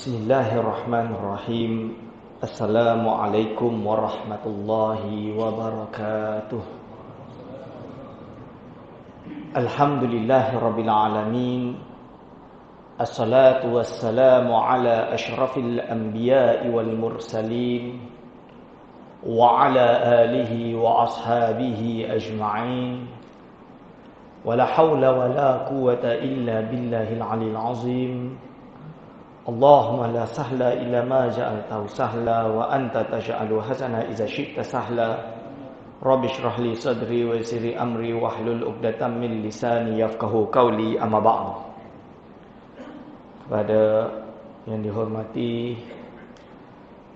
Bismillahirrahmanirrahim. Assalamualaikum warahmatullahi wabarakatuh. Alhamdulillahirabbil alamin. Assalatu wassalamu ala asyrafil anbiya'i wal mursalin wa ala alihi wa ashabihi ajma'in. Wala haula wala quwwata illa billahil aliyil azim. Allahumma la sahla illa ma ja'altahu sahla wa anta taj'alu hazana idza syi'ta sahla. Rabbi shrah li sadri wa yassir li amri wahlul 'uqdatam min lisani yafqahu qawli, amma ba'du. Kepada yang dihormati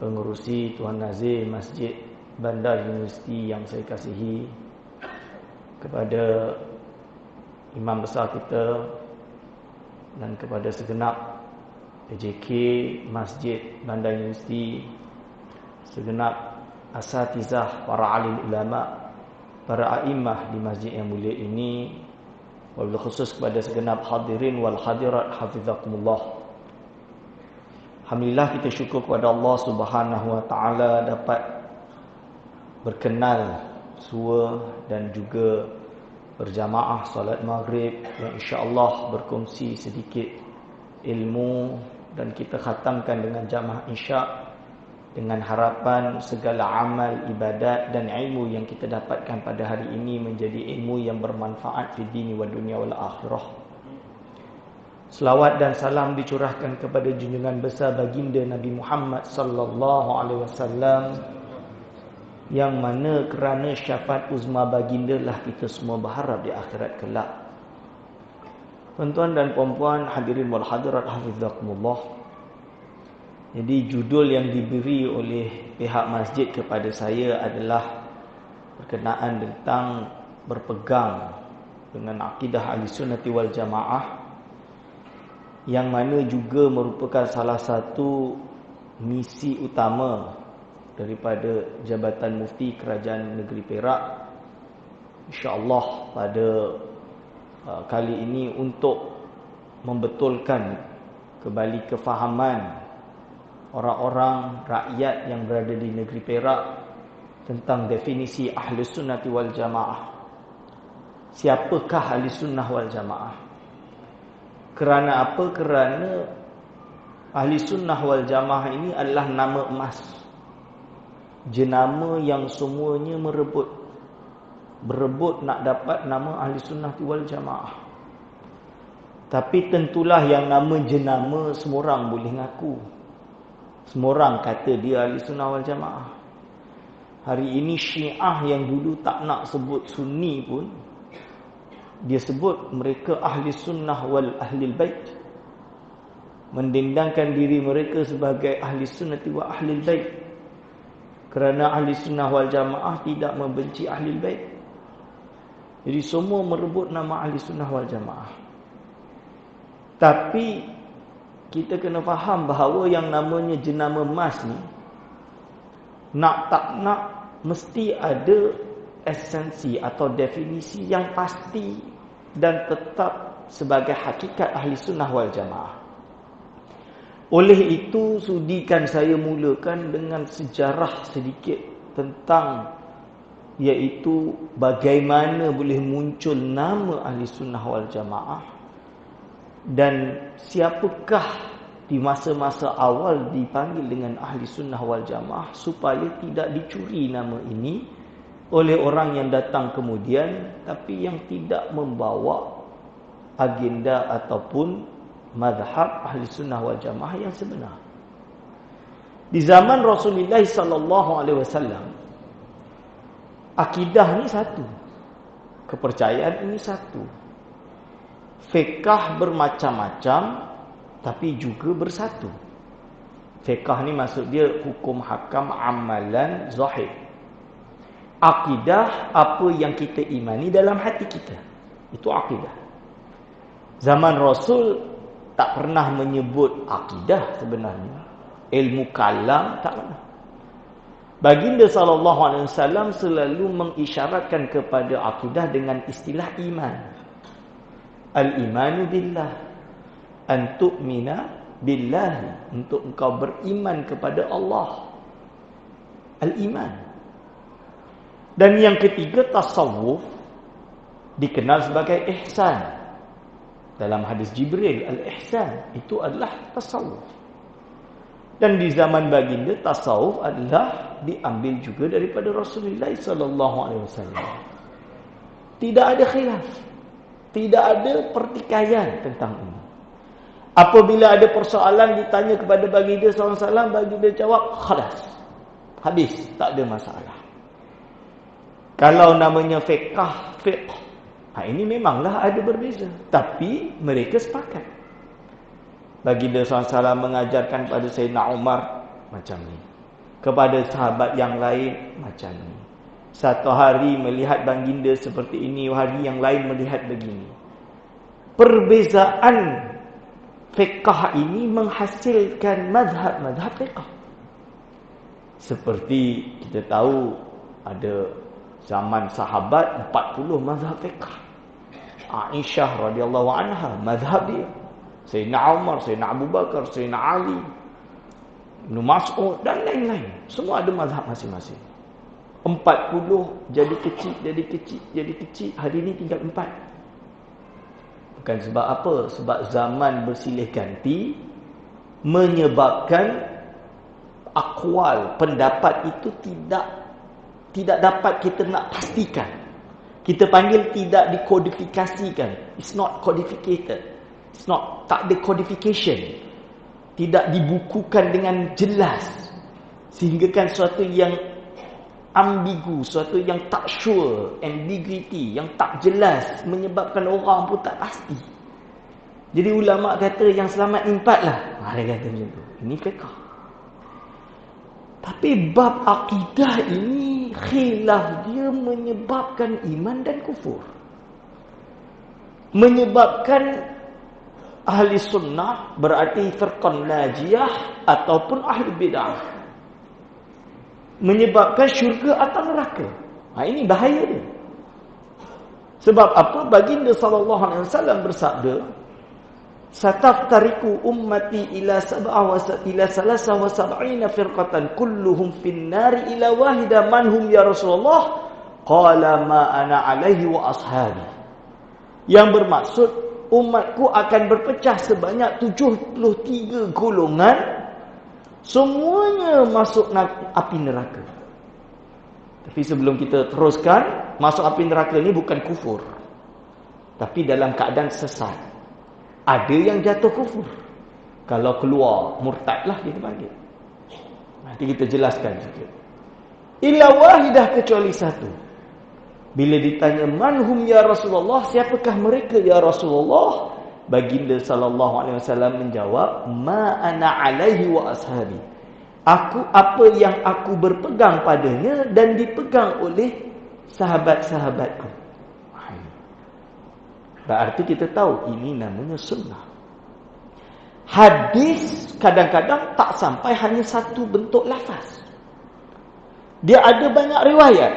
pengurusi Tuan Nazir Masjid Bandar Universiti yang saya kasihi, kepada imam besar kita dan kepada segenap PJK Masjid Bandar Universiti, segenap asatizah, para alim ulama, para a'immah di masjid yang mulia ini, wabil khusus kepada segenap hadirin wal hadirat hafizakumullah. Alhamdulillah, kita syukur kepada Allah Subhanahu wa taala dapat berkenal sua dan juga berjamaah solat maghrib yang insya-Allah berkongsi sedikit ilmu, dan kita khatamkan dengan jamaah isya dengan harapan segala amal, ibadat dan ilmu yang kita dapatkan pada hari ini menjadi ilmu yang bermanfaat di dini wa dunia wal akhirah. Selawat dan salam dicurahkan kepada junjungan besar baginda Nabi Muhammad sallallahu alaihi wasallam, yang mana kerana syafaat uzma baginda lah kita semua berharap di akhirat kelak. Tuan-tuan dan puan-puan, hadirin wal hadirat hafizakumullah. Jadi judul yang diberi oleh pihak masjid kepada saya adalah berkenaan tentang berpegang dengan akidah Ahlussunnati wal Jamaah, yang mana juga merupakan salah satu misi utama daripada Jabatan Mufti Kerajaan Negeri Perak. InsyaAllah pada kali ini untuk membetulkan kembali kefahaman orang-orang rakyat yang berada di negeri Perak tentang definisi Ahlus Sunnati wal Jamaah. Siapakah Ahlus Sunnah wal Jamaah? Kerana apa? Kerana Ahlus Sunnah wal Jamaah ini adalah nama emas, jenama yang semuanya berebut nak dapat nama Ahli Sunnah wal Jamaah. Tapi tentulah yang nama jenama semua orang boleh ngaku, semua orang kata dia Ahli Sunnah wal Jamaah. Hari ini Syiah yang dulu tak nak sebut Sunni pun, dia sebut mereka Ahli Sunnah wal Ahlil Bait, mendendangkan diri mereka sebagai Ahli Sunnah wa Ahlil Bait, kerana Ahli Sunnah wal Jamaah tidak membenci Ahlil Bait. Jadi semua merebut nama Ahli Sunnah wal Jamaah. Tapi kita kena faham bahawa yang namanya jenama emas ni, nak tak nak mesti ada esensi atau definisi yang pasti dan tetap sebagai hakikat Ahli Sunnah wal Jamaah. Oleh itu, sudikan saya mulakan dengan sejarah sedikit tentang, iaitu bagaimana boleh muncul nama Ahli Sunnah wal Jamaah, dan siapakah di masa-masa awal dipanggil dengan Ahli Sunnah wal Jamaah, supaya tidak dicuri nama ini oleh orang yang datang kemudian tapi yang tidak membawa agenda ataupun mazhab Ahli Sunnah wal Jamaah yang sebenar. Di zaman Rasulullah sallallahu alaihi wasallam, akidah ni satu, kepercayaan ini satu, fiqh bermacam-macam tapi juga bersatu. Fiqh ni maksud dia hukum hakam, amalan, zahir. Akidah apa yang kita imani dalam hati kita, itu akidah. Zaman Rasul tak pernah menyebut akidah sebenarnya. Ilmu kalam tak pernah. Baginda SAW selalu mengisyaratkan kepada akidah dengan istilah iman. Al-imanu billah, an tu'mina billahi, untuk engkau beriman kepada Allah. Al-iman. Dan yang ketiga, tasawuf dikenal sebagai ihsan. Dalam hadis Jibril, al-ihsan itu adalah tasawuf. Dan di zaman baginda, tasawuf adalah diambil juga daripada Rasulullah sallallahu alaihi wasallam. Tidak ada khilaf, tidak ada pertikaian tentang ini. Apabila ada persoalan ditanya kepada baginda sallallahu alaihi wasallam, baginda jawab khalas, habis, tak ada masalah. Kalau namanya fiqh, ini memanglah ada berbeza, tapi mereka sepakat. Baginda SAW mengajarkan pada Sayyidina Umar macam ni, kepada sahabat yang lain macam ni. Satu hari melihat baginda seperti ini, hari yang lain melihat begini. Perbezaan fiqh ini menghasilkan mazhab fiqh. Seperti kita tahu, ada zaman sahabat 40 mazhab fiqh. Aisyah radhiyallahu anha mazhab dia, Sayyidina Umar, Sayyidina Abu Bakar, Sayyidina Ali, Ibn Mas'ud dan lain-lain. Semua ada mazhab masing-masing. 40 jadi kecil. Hari ini tinggal 4. Bukan sebab apa? Sebab zaman bersilih ganti menyebabkan akwal, pendapat itu tidak dapat kita nak pastikan. Kita panggil tidak dikodifikasikan. It's not codificated. It's not, tak ada codification. Tidak dibukukan dengan jelas. Sehingga kan suatu yang ambigu, suatu yang tak sure, ambiguity, yang tak jelas, menyebabkan orang pun tak pasti. Jadi ulama kata yang selamat 4 lah. Dia kata macam tu. Ini fiqh. Tapi bab akidah ini khilaf dia menyebabkan iman dan kufur. Menyebabkan ahli sunnah berarti firqan najiyah ataupun ahli bid'ah. Menyebabkan syurga atau neraka. Ini bahaya dia. Sebab apa? Baginda sallallahu alaihi wasallam bersabda, "Sataftariku ummati ila salasa wa sab'ina firqatan kulluhum fin-nari ila wahida man hum ya Rasulullah?" Qala ma ana alaihi wa ashabi. Yang bermaksud umatku akan berpecah sebanyak 73 golongan, semuanya masuk api neraka. Tapi sebelum kita teruskan, masuk api neraka ni bukan kufur, tapi dalam keadaan sesat. Ada yang jatuh kufur. Kalau keluar, murtadlah kita panggil. Nanti kita jelaskan sikit. Illa wahidah, kecuali satu. Bila ditanya manhum ya Rasulullah, siapakah mereka ya Rasulullah? Baginda sallallahu alaihi wasallam menjawab, ma ana alaihi wa ashabi. Apa yang aku berpegang padanya dan dipegang oleh sahabat-sahabatku. Berarti kita tahu ini namanya sunnah. Hadis kadang-kadang tak sampai hanya satu bentuk lafaz. Dia ada banyak riwayat.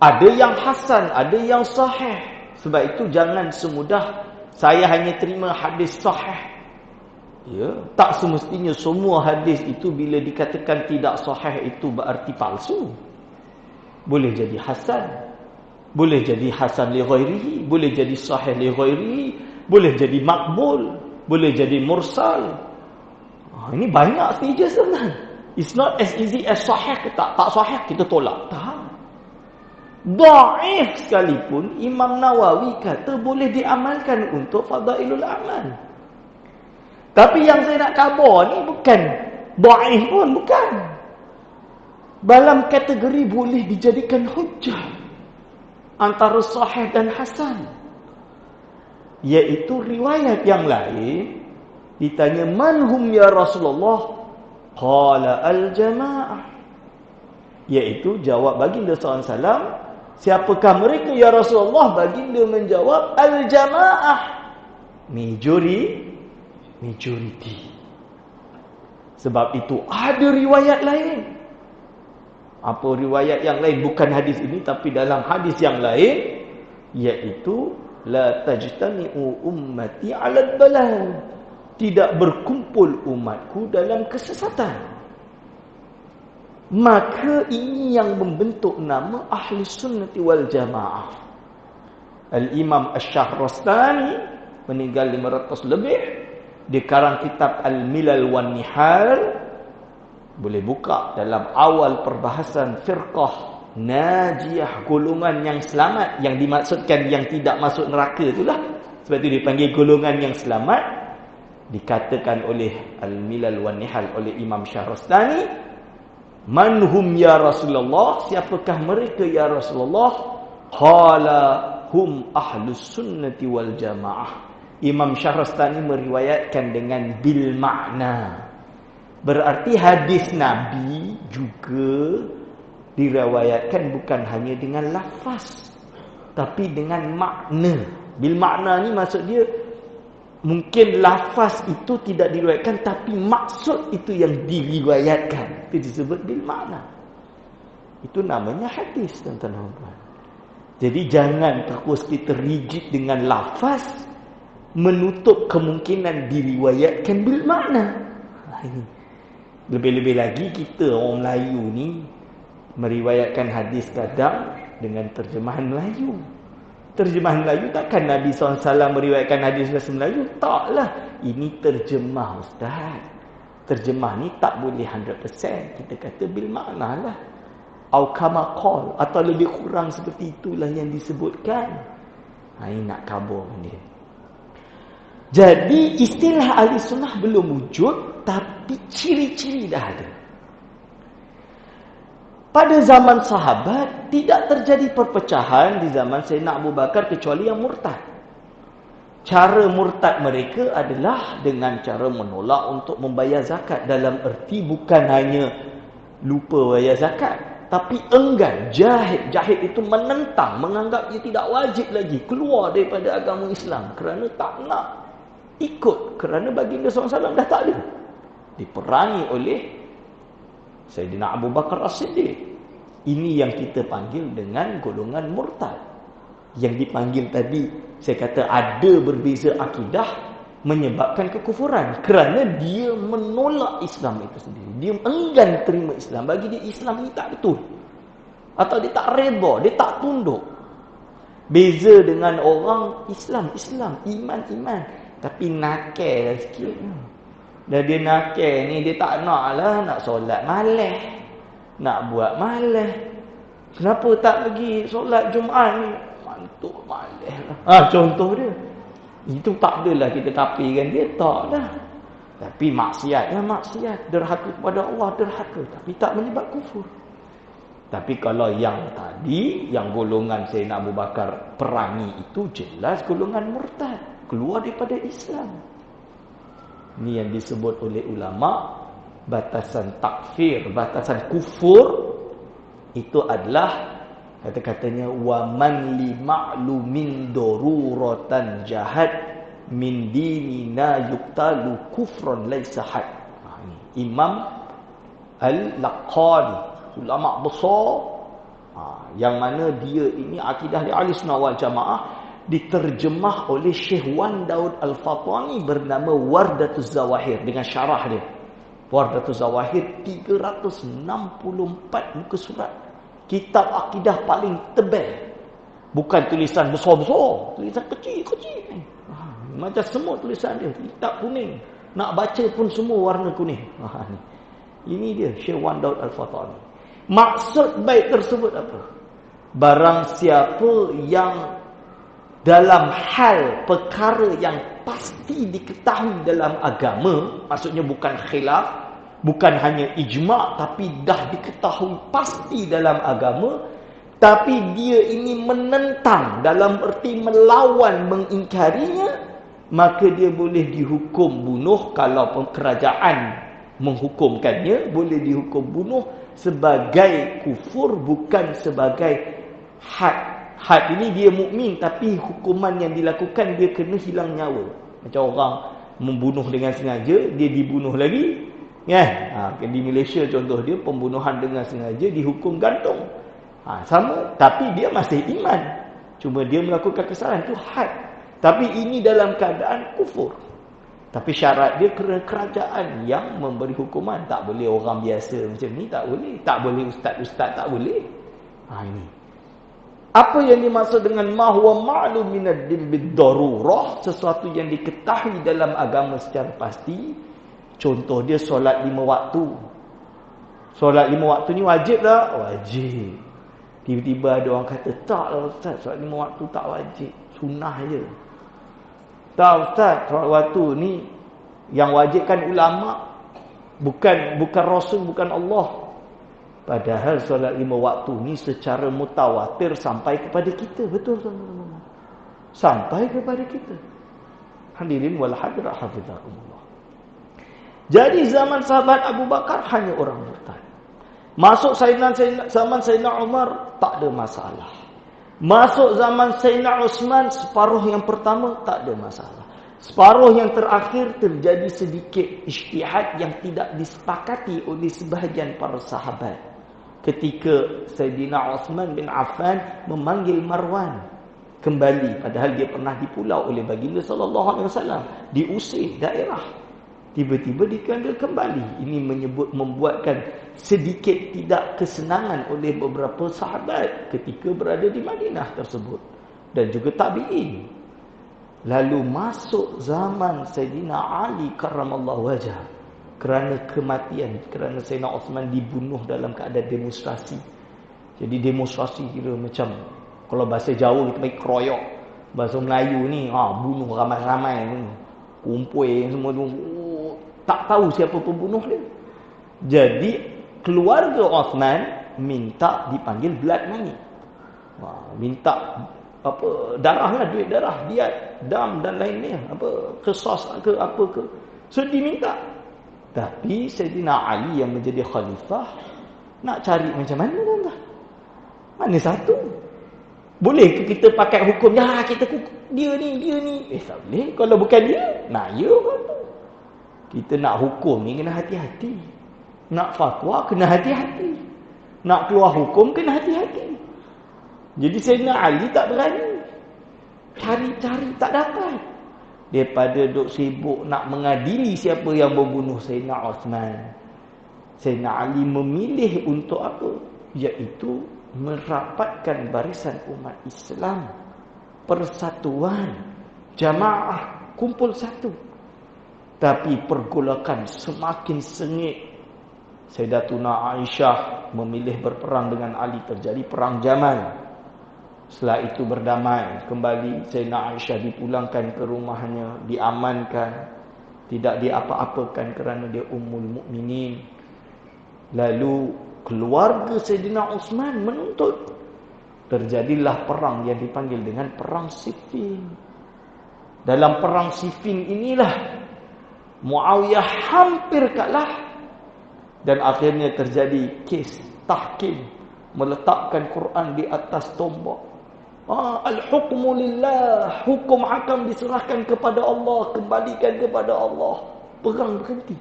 Ada yang hasan, ada yang sahih. Sebab itu jangan semudah saya hanya terima hadis sahih. Ya, tak semestinya semua hadis itu bila dikatakan tidak sahih itu berarti palsu. Boleh jadi hasan, boleh jadi hasan li ghairihi, boleh jadi sahih li ghairihi, boleh jadi makbul, boleh jadi mursal. Ini banyak stages sebenarnya. It's not as easy as sahih ke tak sahih kita tolak. Tak. Dhaif sekalipun Imam Nawawi kata boleh diamalkan untuk fadailul amal. Tapi yang saya nak khabar ni bukan dhaif pun, bukan. Dalam kategori boleh dijadikan hujjah antara sahih dan hasan, iaitu riwayat yang lain ditanya manhum ya Rasulullah, qala al-jamaah, iaitu jawab baginda SAW, siapakah mereka ya Rasulullah? Baginda menjawab al-jamaah, majority. Sebab itu ada riwayat lain. Apa riwayat yang lain? Bukan hadis ini, tapi dalam hadis yang lain, iaitu la tajtami'u ummati 'ala al-balal. tidak berkumpul umatku dalam kesesatan. Maka ini yang membentuk nama Ahli Sunnati wal Jamaah. Al-Imam Asy-Syahrastani meninggal 500 lebih. Di karang kitab Al-Milal wan Nihal, boleh buka dalam awal perbahasan firqah Najiyah, golongan yang selamat. Yang dimaksudkan yang tidak masuk neraka itulah, sebab itu dipanggil golongan yang selamat. Dikatakan oleh Al-Milal wan Nihal oleh Imam Syahrastani, manhum ya Rasulullah, siapakah mereka ya Rasulullah? Qala hum ahlus sunnati wal jamaah. Imam Syahrastani meriwayatkan dengan bil makna. Berarti hadis Nabi juga diriwayatkan bukan hanya dengan lafaz, tapi dengan makna. Bil makna ni maksud dia, mungkin lafaz itu tidak diriwayatkan, tapi maksud itu yang diriwayatkan. Itu disebut bil makna. Itu namanya hadis, tuan-tuan dan puan. Jadi jangan terus kita rigid dengan lafaz, menutup kemungkinan diriwayatkan bil makna. Lebih-lebih lagi kita orang Melayu ni meriwayatkan hadis kadang dengan terjemahan Melayu. Terjemahan Melayu takkan Nabi SAW meriwayatkan hadis bahasa Melayu? Taklah. Ini terjemah, Ustaz. Terjemah ni tak boleh 100%. Kita kata bil makna lah. Au kama qol, atau lebih kurang seperti itulah yang disebutkan. Ini nak kabur dia. Jadi istilah ahli sunnah belum wujud, tapi ciri-ciri dah ada. Pada zaman sahabat tidak terjadi perpecahan di zaman Sayyidina Abu Bakar kecuali yang murtad. Cara murtad mereka adalah dengan cara menolak untuk membayar zakat, dalam erti bukan hanya lupa bayar zakat, tapi enggan, jahid itu menentang, menganggap ia tidak wajib lagi, keluar daripada agama Islam kerana tak nak ikut, kerana baginda SAW dah tak ada. Diperangi oleh Sayyidina Abu Bakar As-Siddiq. Ini yang kita panggil dengan golongan murtad. Yang dipanggil tadi, saya kata ada berbeza akidah menyebabkan kekufuran, kerana dia menolak Islam itu sendiri. Dia enggan terima Islam. Bagi dia Islam ni tak betul, atau dia tak redha, dia tak tunduk. Beza dengan orang Islam, iman, tapi nakal sikit. Dan dia nakal ni, dia tak nak lah, nak solat malas, nak buat malas. Kenapa tak pergi solat Jumaat ni? Mantuk malas lah. Contoh dia. Itu tak adalah kita kapikan dia, tak dah. Tapi maksiatnya maksiat, derhaka kepada Allah derhaka, tapi tak menyebab kufur. Tapi kalau yang tadi, yang golongan Sayyidina Abu Bakar perangi itu jelas golongan murtad, keluar daripada Islam. Ini yang disebut oleh ulama batasan takfir, batasan kufur itu adalah kata-katanya wa man li ma'lumin daruratan jahad min dinina yuqtalu kufran laysa had. Imam Al-Laqani, ulama besar, yang mana dia ini akidah di Ahlussunnah wal Jamaah, diterjemah oleh Syekh Wan Daud Al-Fatwani bernama Wardatuz Zawahir, dengan syarah dia. Wardatuz Zawahir 364 muka surat. Kitab akidah paling tebal. Bukan tulisan besar-besar, tulisan kecil-kecil. Macam semua tulisan dia, kitab kuning. Nak baca pun semua warna kuning. Ini dia Syekh Wan Daud Al-Fatwani. Maksud baik tersebut apa? Barang siapa yang dalam hal perkara yang pasti diketahui dalam agama, maksudnya bukan khilaf, bukan hanya ijma', tapi dah diketahui pasti dalam agama, tapi dia ini menentang, dalam erti melawan, mengingkarinya, maka dia boleh dihukum bunuh. Kalau kerajaan menghukumkannya, boleh dihukum bunuh sebagai kufur, bukan sebagai had. Had ini dia mukmin, tapi hukuman yang dilakukan dia kena hilang nyawa. Macam orang membunuh dengan sengaja, dia dibunuh lagi, kan? Di Malaysia contoh dia, pembunuhan dengan sengaja dihukum gantung. Sama, tapi dia masih iman, cuma dia melakukan kesalahan, itu had. Tapi ini dalam keadaan kufur. Tapi syarat dia kerajaan yang memberi hukuman. Tak boleh orang biasa macam ni, tak boleh. Tak boleh ustaz-ustaz, tak boleh. Ini. Apa yang dimaksud dengan ma huwa ma'lum minad din bid-darurah, sesuatu yang diketahui dalam agama secara pasti. Contoh dia solat 5 waktu. Solat 5 waktu ni wajib tak? Wajib. Tiba-tiba ada orang kata, tak lah ustaz, solat 5 waktu tak wajib. Sunnah je. Tak ustaz, solat waktu ni yang wajibkan ulama, bukan Rasul, bukan Allah. Padahal solat 5 waktu ni secara mutawatir sampai kepada kita. Betul tuan-tuan? Sampai kepada kita. Hadirin wal hadirat hafizakumullah. Jadi zaman sahabat Abu Bakar hanya orang murtad. Masuk zaman Sayyidina Umar tak ada masalah. Masuk zaman Sayyidina Uthman, separuh yang pertama tak ada masalah. Separuh yang terakhir terjadi sedikit ijtihad yang tidak disepakati oleh sebahagian para sahabat. Ketika Sayyidina Uthman bin Affan memanggil Marwan kembali, padahal dia pernah dipulau oleh baginda sallallahu alaihi wasallam, diusir daerah. Tiba-tiba dipanggil kembali. Ini membuatkan sedikit tidak kesenangan oleh beberapa sahabat ketika berada di Madinah tersebut. Dan juga tabi'in. Lalu masuk zaman Sayyidina Ali karramallahu wajah. Kerana kematian. Kerana Sayyidina Uthman dibunuh dalam keadaan demonstrasi. Jadi demonstrasi kira macam, kalau bahasa Jawa kita panggil keroyok. Bahasa Melayu ni, bunuh ramai-ramai. Kumpul semua tu. Tak tahu siapa pembunuh dia. Jadi keluarga Uthman minta dipanggil blood money. Minta darah, duit darah, diat, dam dan lainnya, qisas ke apa ke. So diminta. Tapi Sayyidina Ali yang menjadi khalifah nak cari macam mana tuan-tuan? Mana satu? Boleh ke kita pakai hukum kita dia ni? Tak boleh. Kalau bukan dia, ya kan. Kita nak hukum ni kena hati-hati. Nak fatwa kena hati-hati. Nak keluar hukum kena hati-hati. Jadi Sayyidina Ali tak berani. Cari-cari tak dapat. Daripada duk sibuk nak mengadili siapa yang membunuh Sayyidina Uthman, Sayyidina Ali memilih untuk apa? Iaitu merapatkan barisan umat Islam. Persatuan. Jamaah. Kumpul satu. Tapi pergolakan semakin sengit. Sayyidatuna Aisyah memilih berperang dengan Ali. Terjadi perang Jamal. Setelah itu berdamai. Kembali Sayyidina Aisyah dipulangkan ke rumahnya. Diamankan. Tidak diapa-apakan kerana dia ummul mukminin. Lalu keluarga Sayyidina Uthman menuntut. Terjadilah perang yang dipanggil dengan Perang Siffin. Dalam Perang Siffin inilah Muawiyah hampir kalah. Dan akhirnya terjadi kes tahkim. Meletakkan Quran di atas tombak. Al-hukmu lillah. Hukum hakam diserahkan kepada Allah. Kembalikan kepada Allah. Perang berhenti.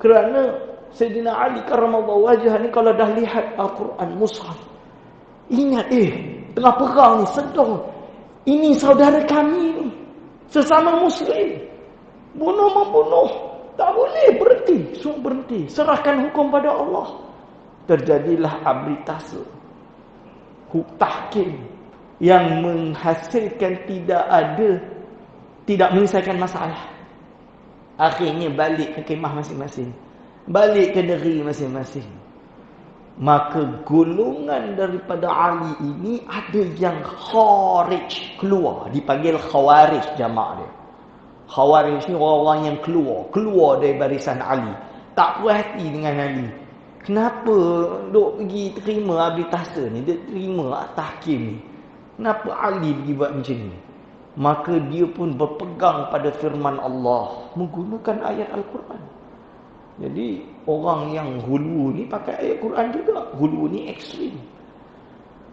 Kerana Sayyidina Ali karramallahu wajhah ni kalau dah lihat Al-Quran mushaf, ingat tengah perang ni sedang. Ini saudara kami ni. Sesama Muslim. Bunuh-membunuh. Tak boleh berhenti. Semua berhenti. Serahkan hukum pada Allah. Terjadilah arbitrase. Tahkim. Yang menghasilkan tidak menyelesaikan masalah. Akhirnya balik ke kemah masing-masing. Balik ke negeri masing-masing. Maka golongan daripada Ali ini ada yang kharij, keluar. Dipanggil khawarij jamaah dia. Khawarij ni orang-orang yang keluar dari barisan Ali. Tak puas hati dengan Ali. Kenapa duk pergi terima arbitrase ni, dia terima tahkim ni? Kenapa Ali pergi buat macam ni? Maka dia pun berpegang pada firman Allah menggunakan ayat Al-Quran. Jadi orang yang hulu ni pakai ayat Quran juga. Hulu ni ekstrim.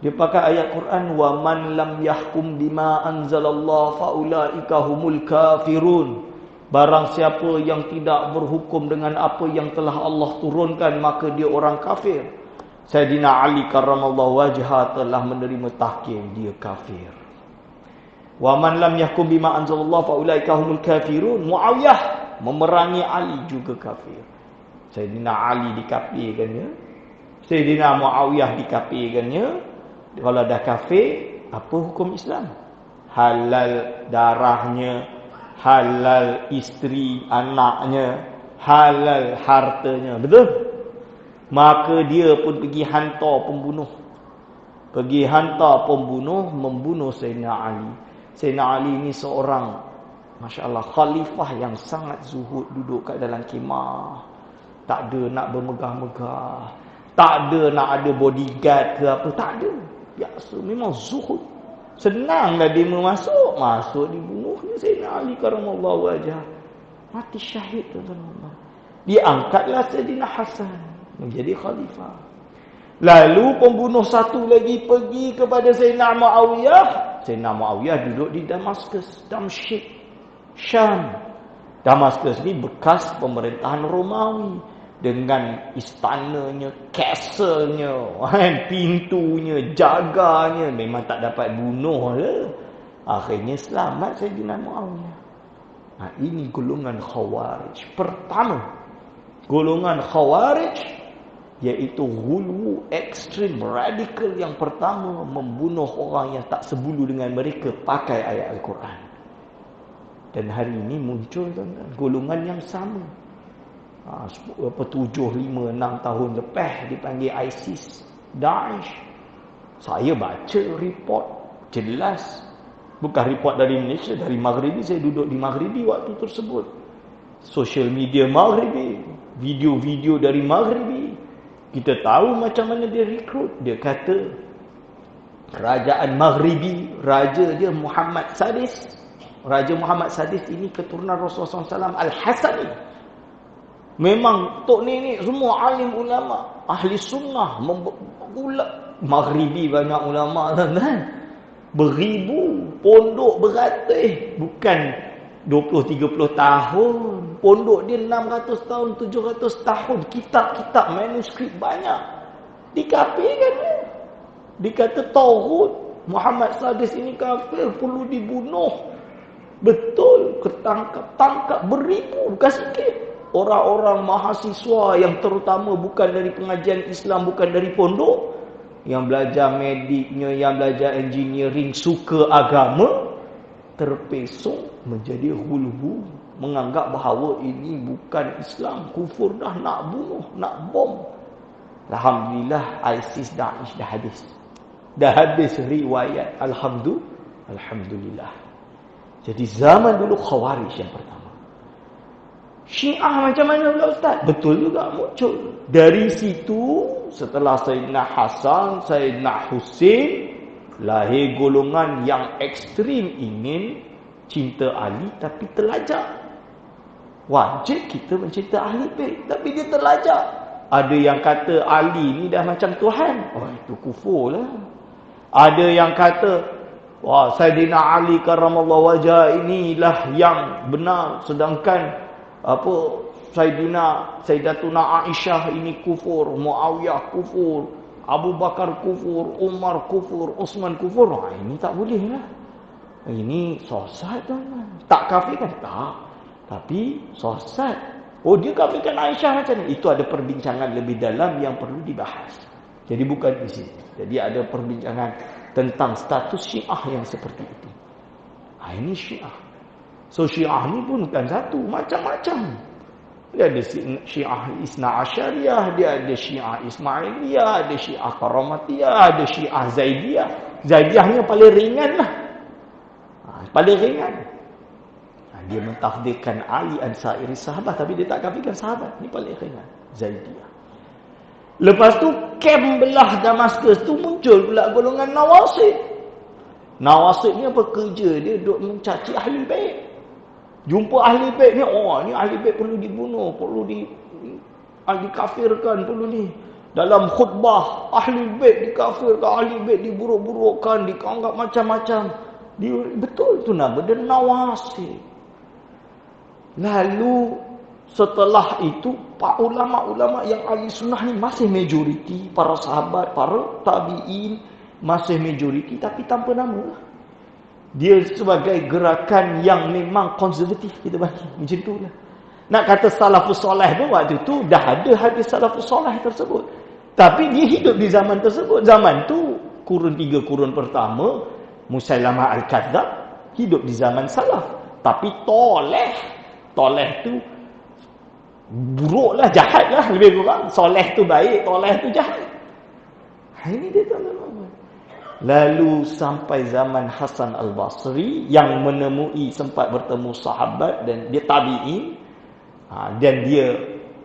Dia pakai ayat Quran, wa man lam yahkum bima anzalallah faulaika humul kafirun. Barang siapa yang tidak berhukum dengan apa yang telah Allah turunkan, maka dia orang kafir. Sayyidina Ali karramallahu wajhah telah menerima tahkim, dia kafir. Wa man lam yahkum bima anzalallahu fa ulaika humul kafirun. Muawiyah memerangi Ali juga kafir. Sayyidina Ali dikafirkannya, Sayyidina Muawiyah dikafirkannya. Kalau dah kafir, apa hukum Islam? Halal darahnya, halal isteri anaknya, halal hartanya. Betul? Maka dia pun pergi hantar pembunuh. Pergi hantar pembunuh, membunuh Sayyidina Ali. Sayyidina Ali ni seorang, Masya Allah, khalifah yang sangat zuhud, duduk kat dalam khemah. Tak ada nak bermegah-megah. Tak ada nak ada bodyguard ke apa. Tak ada. Biasa. Memang zuhud. Senanglah dia masuk. Masuk dibunuhnya Sayyidina Ali karamallahu wajhah. Mati syahid, tuan-tuan. Diangkatlah Sayyidina Hasan menjadi khalifah. Lalu pembunuh satu lagi pergi kepada Sayyidina Muawiyah. Sayyidina Muawiyah duduk di Damaskus, Damsyik, Syam. Damaskus ni bekas pemerintahan Romawi. Dengan istananya, castle-nya, pintunya, jaganya. Memang tak dapat bunuh lah. Akhirnya selamat Sayyidina Muawiyah. Ini golongan Khawarij. Pertama, golongan Khawarij, iaitu ghulu ekstrim, radikal yang pertama, membunuh orang yang tak sebulu dengan mereka pakai ayat Al-Quran. Dan hari ini muncul golongan yang sama. 7, 5, 6 tahun lepas dipanggil ISIS, Daesh. Saya baca report jelas. Bukan report dari Malaysia, dari Maghribi. Saya duduk di Maghribi waktu tersebut. Social media Maghribi, video-video dari Maghribi. Kita tahu macam mana dia rekrut. Dia kata kerajaan Maghribi, raja dia Muhammad Sadis. Raja Muhammad Sadis ini keturunan Rasulullah SAW Al-Hasani. Memang tok nenek semua alim ulama, ahli sunnah, Maghribi banyak ulama kan. Beribu, pondok beratus, bukan 20-30 tahun. Pondok dia 600 tahun, 700 tahun. Kitab-kitab manuskrip banyak. Dikafirkan dia. Dikata tauhid, Muhammad Sadis ini kafir, perlu dibunuh. Betul, ketangkap beribu, bukan sikit. Orang-orang mahasiswa yang terutama bukan dari pengajian Islam, bukan dari pondok, yang belajar mediknya, yang belajar engineering, suka agama, terpesong menjadi hulhu, menganggap bahawa ini bukan Islam, kufur dah, nak bunuh, nak bom. Alhamdulillah, ISIS, Daesh dah habis. Dah habis riwayat. Alhamdulillah. Jadi zaman dulu Khawarij yang pertama. Syiah macam mana pula Ustaz? Betul juga muncul. Dari situ, setelah Sayyidina Hasan, Sayyidina Husin, lahir golongan yang ekstrim ingin cinta Ali tapi terlajak. Wajib kita mencinta Ahli Bait, tapi dia terlajak. Ada yang kata Ali ni dah macam Tuhan. Oh, itu kufur lah. Ada yang kata, wah, Sayyidina Ali karamallahu wajah inilah yang benar, sedangkan Sayyidatuna Aisyah ini kufur, Muawiyah kufur, Abu Bakar kufur, Umar kufur, Uthman kufur. Ini tak boleh lah. Ini sesat tuan. Tak kafirkan? Tak. Tapi sesat. Oh, dia kafirkan Aisyah macam ni. Itu ada perbincangan lebih dalam yang perlu dibahas. Jadi bukan di sini. Jadi ada perbincangan tentang status Syiah yang seperti itu. Ini Syiah. So Syiah ni pun bukan satu, macam-macam. Dia ada Syiah Isna Asyariyah, dia ada Syiah Ismailiyah, ada Syiah Karamatiyah, ada Syiah Zaidiyah. Zaidiyahnya paling ringan lah. Paling ringan. Dia mentafdilkan Ali Ansairi sahabat, tapi dia tak kafirkan sahabat. Ini paling ringan. Zaidiyah. Lepas tu, kem belah Damaskus tu muncul pula golongan Nawasib. Nawasib ni apa kerja? Dia duduk mencaci Ahli Bait. Jumpa Ahli Bait ni, oh ni Ahli Bait perlu dibunuh, perlu dikafirkan, perlu ni. Dalam khutbah, Ahli Bait dikafirkan, Ahli Bait diburuk-burukkan, dianggap macam-macam. Betul tu nama dia Nawasib. Lalu setelah itu, para ulama-ulama yang ahli sunnah ni masih majoriti, para sahabat, para tabi'in masih majoriti, tapi tanpa nama. Dia sebagai gerakan yang memang konservatif, kita bagi macam itulah. Nak kata salafus soleh pun waktu tu dah ada hadis salafus soleh tersebut. Tapi dia hidup di zaman tersebut. Zaman tu kurun 3 kurun pertama, Musailamah Al-Kadzab hidup di zaman salaf. Tapi toleh tu buruklah, jahatlah lebih kurang. Soleh tu baik, toleh tu jahat. Ini dia tuan-tuan. Lalu sampai zaman Hasan Al-Basri yang sempat bertemu sahabat dan dia tabi'in, dan dia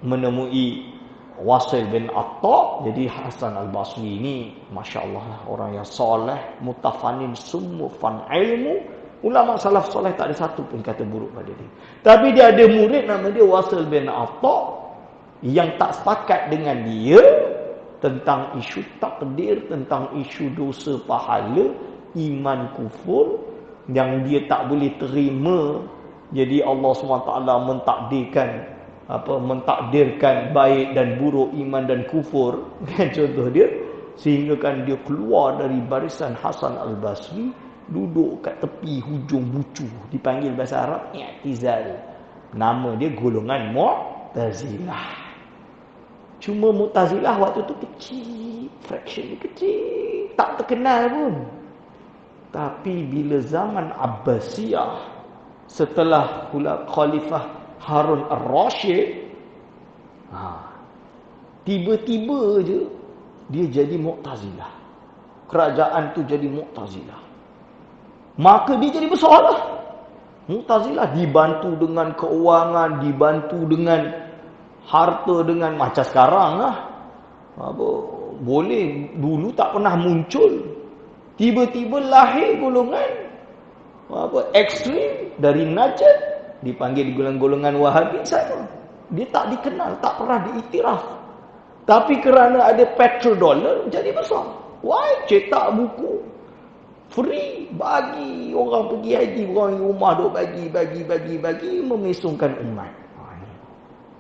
menemui Wasil bin Atta. Jadi Hasan Al-Basri ini masya-Allah orang yang soleh, mutafanin sumufan ilmu. Ulama salaf soleh tak ada satu pun kata buruk pada dia. Tapi dia ada murid nama dia Wasil bin Atta yang tak sepakat dengan dia tentang isu takdir, tentang isu dosa pahala, iman kufur, yang dia tak boleh terima. Jadi Allah SWT mentakdirkan baik dan buruk, iman dan kufur. Contoh dia, sehingga kan dia keluar dari barisan Hasan Al-Basri, duduk kat tepi hujung bucu, dipanggil bahasa Arab i'tizal. Nama dia golongan Mu'tazilah. Cuma Mu'tazilah waktu tu kecil, fraction dia kecil, tak terkenal pun. Tapi bila zaman Abbasiyah, setelah Khalifah Harun Ar-Rasyid, tiba-tiba je dia jadi Mu'tazilah. Kerajaan tu jadi Mu'tazilah. Maka dia jadi besar lah. Mu'tazilah dibantu dengan keuangan, dibantu dengan harta, dengan macam sekarang lah. Boleh, dulu tak pernah muncul. Tiba-tiba lahir golongan ekstrim dari Najd, dipanggil golongan Wahabi sama. Dia tak dikenal, tak pernah diiktiraf. Tapi kerana ada petrodollar, jadi besar. Why? Cetak buku free, bagi orang pergi haji, orang rumah duk bagi, memesongkan umat.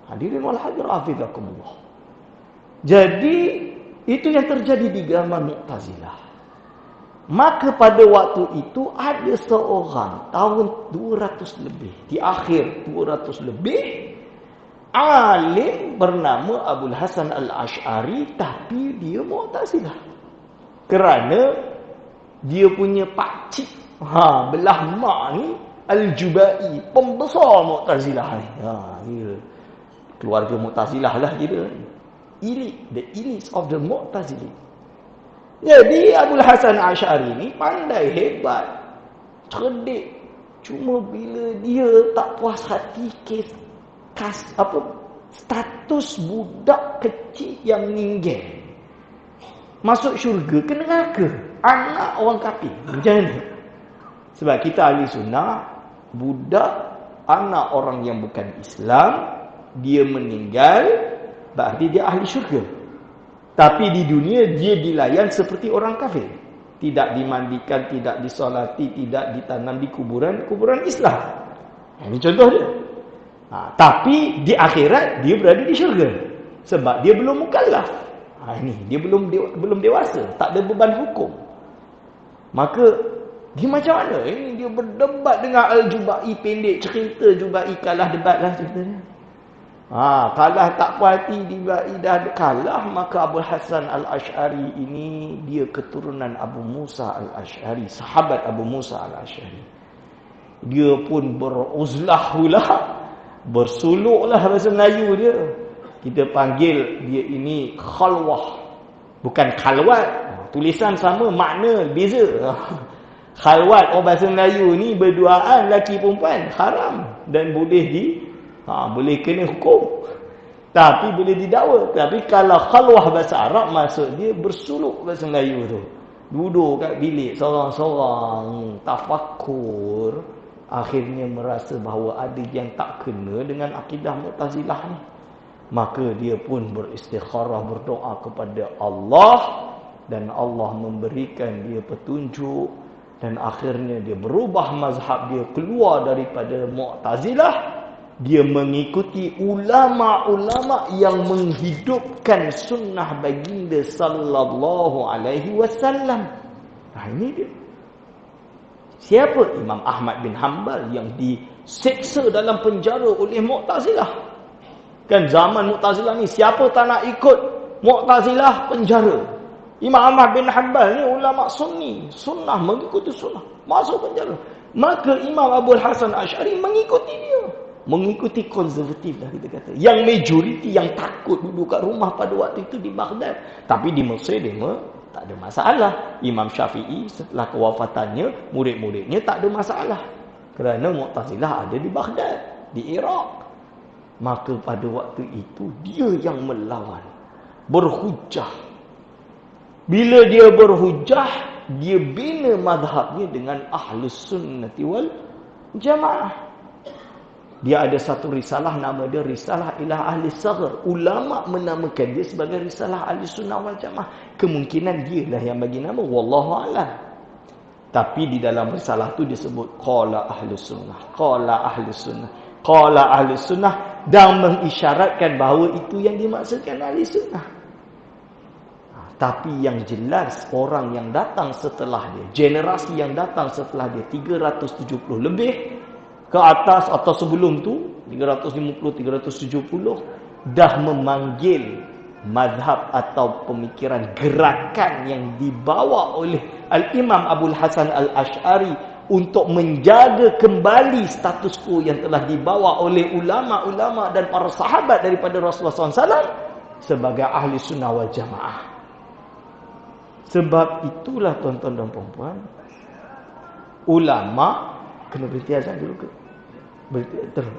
Hadirin wal hadirat hafizakumullah. Jadi itu yang terjadi di zaman Mu'tazilah. Maka pada waktu itu ada seorang tahun 200 lebih, di akhir 200 lebih, alim bernama Abul Hasan Al-Ash'ari, tapi dia Mu'tazilah. Kerana dia punya pakcik, belah mak ni Al-Jubai, pembesar Mu'tazilah ni. Dia keluarga Mu'tazilah lah kira. The elite of the Mu'tazili. Jadi Abul Hasan Ash'ari ni pandai, hebat, cerdik. Cuma bila dia tak puas hati status budak kecil yang ninggel, masuk syurga ke neraka, anak orang kafir. Macam mana? Sebab kita ahli sunnah, budak anak orang yang bukan Islam, dia meninggal, berarti dia ahli syurga. Tapi di dunia dia dilayan seperti orang kafir. Tidak dimandikan, tidak disolati, tidak ditanam di kuburan Islam. Ini contoh dia. Tapi di akhirat dia berada di syurga. Sebab dia belum mukallaf. Ini dia belum dewasa, tak ada beban hukum. Maka dia macam mana? Ini dia berdebat dengan Al-Jubai, pendek cerita Jubai kalah debat lah ceritanya. Kalah tak puas hati, dah kalah, maka Abu Hasan Al-Ash'ari ini dia keturunan Abu Musa Al-Ash'ari, sahabat Abu Musa Al-Ash'ari. Dia pun beruzlah pula, bersuluklah bahasa Melayu dia. Kita panggil dia ini khalwah, bukan khalwat. Tulisan sama, makna beza. Khalwat orang bahasa Melayu ni berduaan lelaki perempuan haram dan boleh boleh kena hukum, tapi boleh didakwa. Tapi kalau khalwah bahasa Arab, maksud dia bersuluk bahasa Melayu tu. Duduk kat bilik seorang-seorang, tafakur, akhirnya merasa bahawa ada yang tak kena dengan akidah Mu'tazilah ni. Maka dia pun beristikharah, berdoa kepada Allah, dan Allah memberikan dia petunjuk, dan akhirnya dia berubah mazhab dia, keluar daripada Mu'tazilah. Dia mengikuti ulama-ulama yang menghidupkan sunnah baginda sallallahu alaihi wasallam. Ini dia. Siapa? Imam Ahmad bin Hanbal yang diseksa dalam penjara oleh Mu'tazilah. Kan zaman Mu'tazilah ni, siapa tak nak ikut Mu'tazilah, penjara. Imam Ahmad bin Hanbal ni ulama sunni, sunnah, mengikuti sunnah, masuk penjara. Maka Imam Abul Hasan Asy'ari mengikuti dia. Mengikuti konservatif lah kita kata. Yang majoriti yang takut duduk kat rumah pada waktu itu di Baghdad. Tapi di Mesir dia tak ada masalah. Imam Syafi'i setelah kewafatannya, murid-muridnya tak ada masalah. Kerana Mu'tazilah ada di Baghdad, di Iraq. Maka pada waktu itu dia yang melawan. Berhujah. Bila dia berhujah, dia bina mazhabnya dengan Ahlus Sunnati wal Jamaah. Dia ada satu risalah, nama dia Risalah ila Ahli Saghar. Ulama menamakan dia sebagai Risalah Ahli Sunnah wal Jamaah. Kemungkinan dialah yang bagi nama, wallahu a'lam. Tapi di dalam risalah tu disebut qala Ahli Sunnah, qala Ahli Sunnah, qala Ahli Sunnah, dan mengisyaratkan bahawa itu yang dimaksudkan Ahli Sunnah. Tapi yang jelas orang yang datang setelah dia, generasi yang datang setelah dia 370 lebih ke atas atau sebelum tu 350 370 dah memanggil mazhab atau pemikiran gerakan yang dibawa oleh Al-Imam Abul Hasan Al-Asy'ari untuk menjaga kembali status quo yang telah dibawa oleh ulama-ulama dan para sahabat daripada Rasulullah SAW sebagai Ahli Sunnah wal Jamaah. Sebab itulah tuan-tuan dan puan-puan, ulama kena berhenti azan dulu ke? Berhenti terus.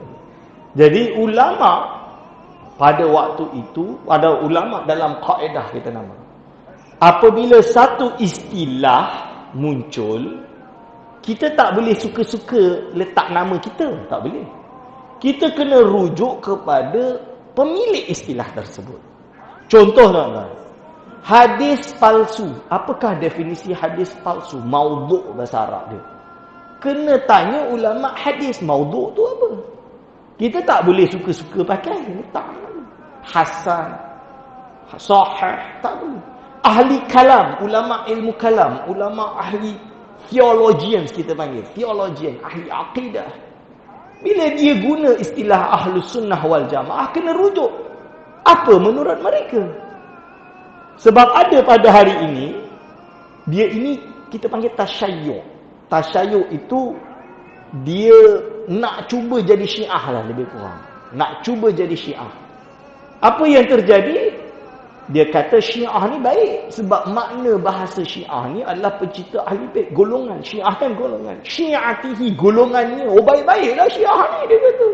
Jadi ulama pada waktu itu, ada ulama dalam kaedah kita nama. Apabila satu istilah muncul, kita tak boleh suka-suka letak nama kita, tak boleh. Kita kena rujuk kepada pemilik istilah tersebut. Contoh tuan-tuan, hadis palsu. Apakah definisi hadis palsu? Maudhu' bahasa Arab dia. Kena tanya ulama hadis, maudhu' tu apa? Kita tak boleh suka-suka pakai. Tak. Hasan, sahih, tak boleh. Ahli kalam, ulama ilmu kalam, ulama ahli theologians kita panggil. Theologian, ahli akidah. Bila dia guna istilah Ahlus Sunnah wal Jamaah, kena rujuk. Apa menurut mereka? Sebab ada pada hari ini, dia ini kita panggil tasyayyu'. Tasyayyu' itu dia nak cuba jadi Syiah lah lebih kurang. Nak cuba jadi Syiah. Apa yang terjadi? Dia kata Syiah ni baik. Sebab makna bahasa Syiah ni adalah pencipta ahli bait. Golongan. Syiah kan golongan. Syiatihi, golongannya. Oh baik-baiklah Syiah ni, dia kata.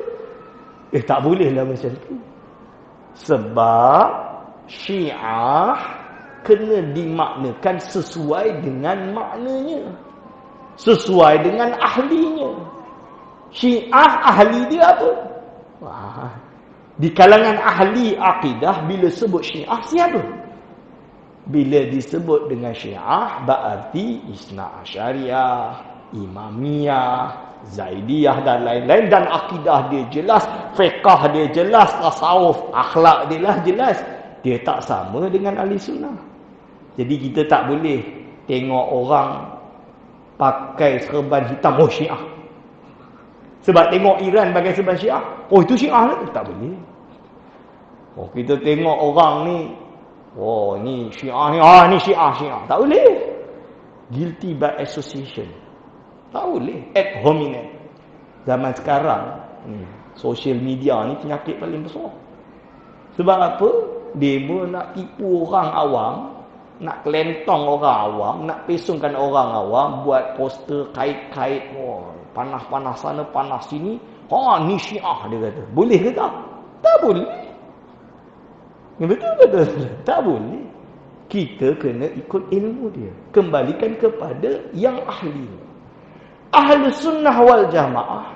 Tak bolehlah macam tu. Sebab Syiah kena dimaknakan sesuai dengan maknanya, sesuai dengan ahlinya. Syiah ahli dia apa? Di kalangan ahli akidah, bila sebut Syiah siapa? Bila disebut dengan Syiah, berarti Isna Asyariyah, Imamiyah, Zaidiyah dan lain-lain. Dan akidah dia jelas, fiqah dia jelas, tasawuf, akhlak dia lah jelas. Dia tak sama dengan ahli sunnah. Jadi kita tak boleh tengok orang pakai serban hitam, oh Syiah. Sebab tengok Iran pakai serban Syiah, oh itu Syiah lah. Tak boleh. Oh kita tengok orang ni, oh ni Syiah ni, ni Syiah. Tak boleh. Guilty by association. Tak boleh. Ad hominem. Zaman sekarang ni, social media ni penyakit paling besar. Sebab apa? Demo nak tipu orang awam, nak kelentong orang awam, nak pesongkan orang awam, buat poster kait-kait, panas-panas sana, panas sini. Ni Syiah dia kata. Boleh ke tak? Tak boleh. Betul? Tak boleh. Kita kena ikut ilmu dia. Kembalikan kepada yang ahli. Ahli Sunnah wal Jamaah,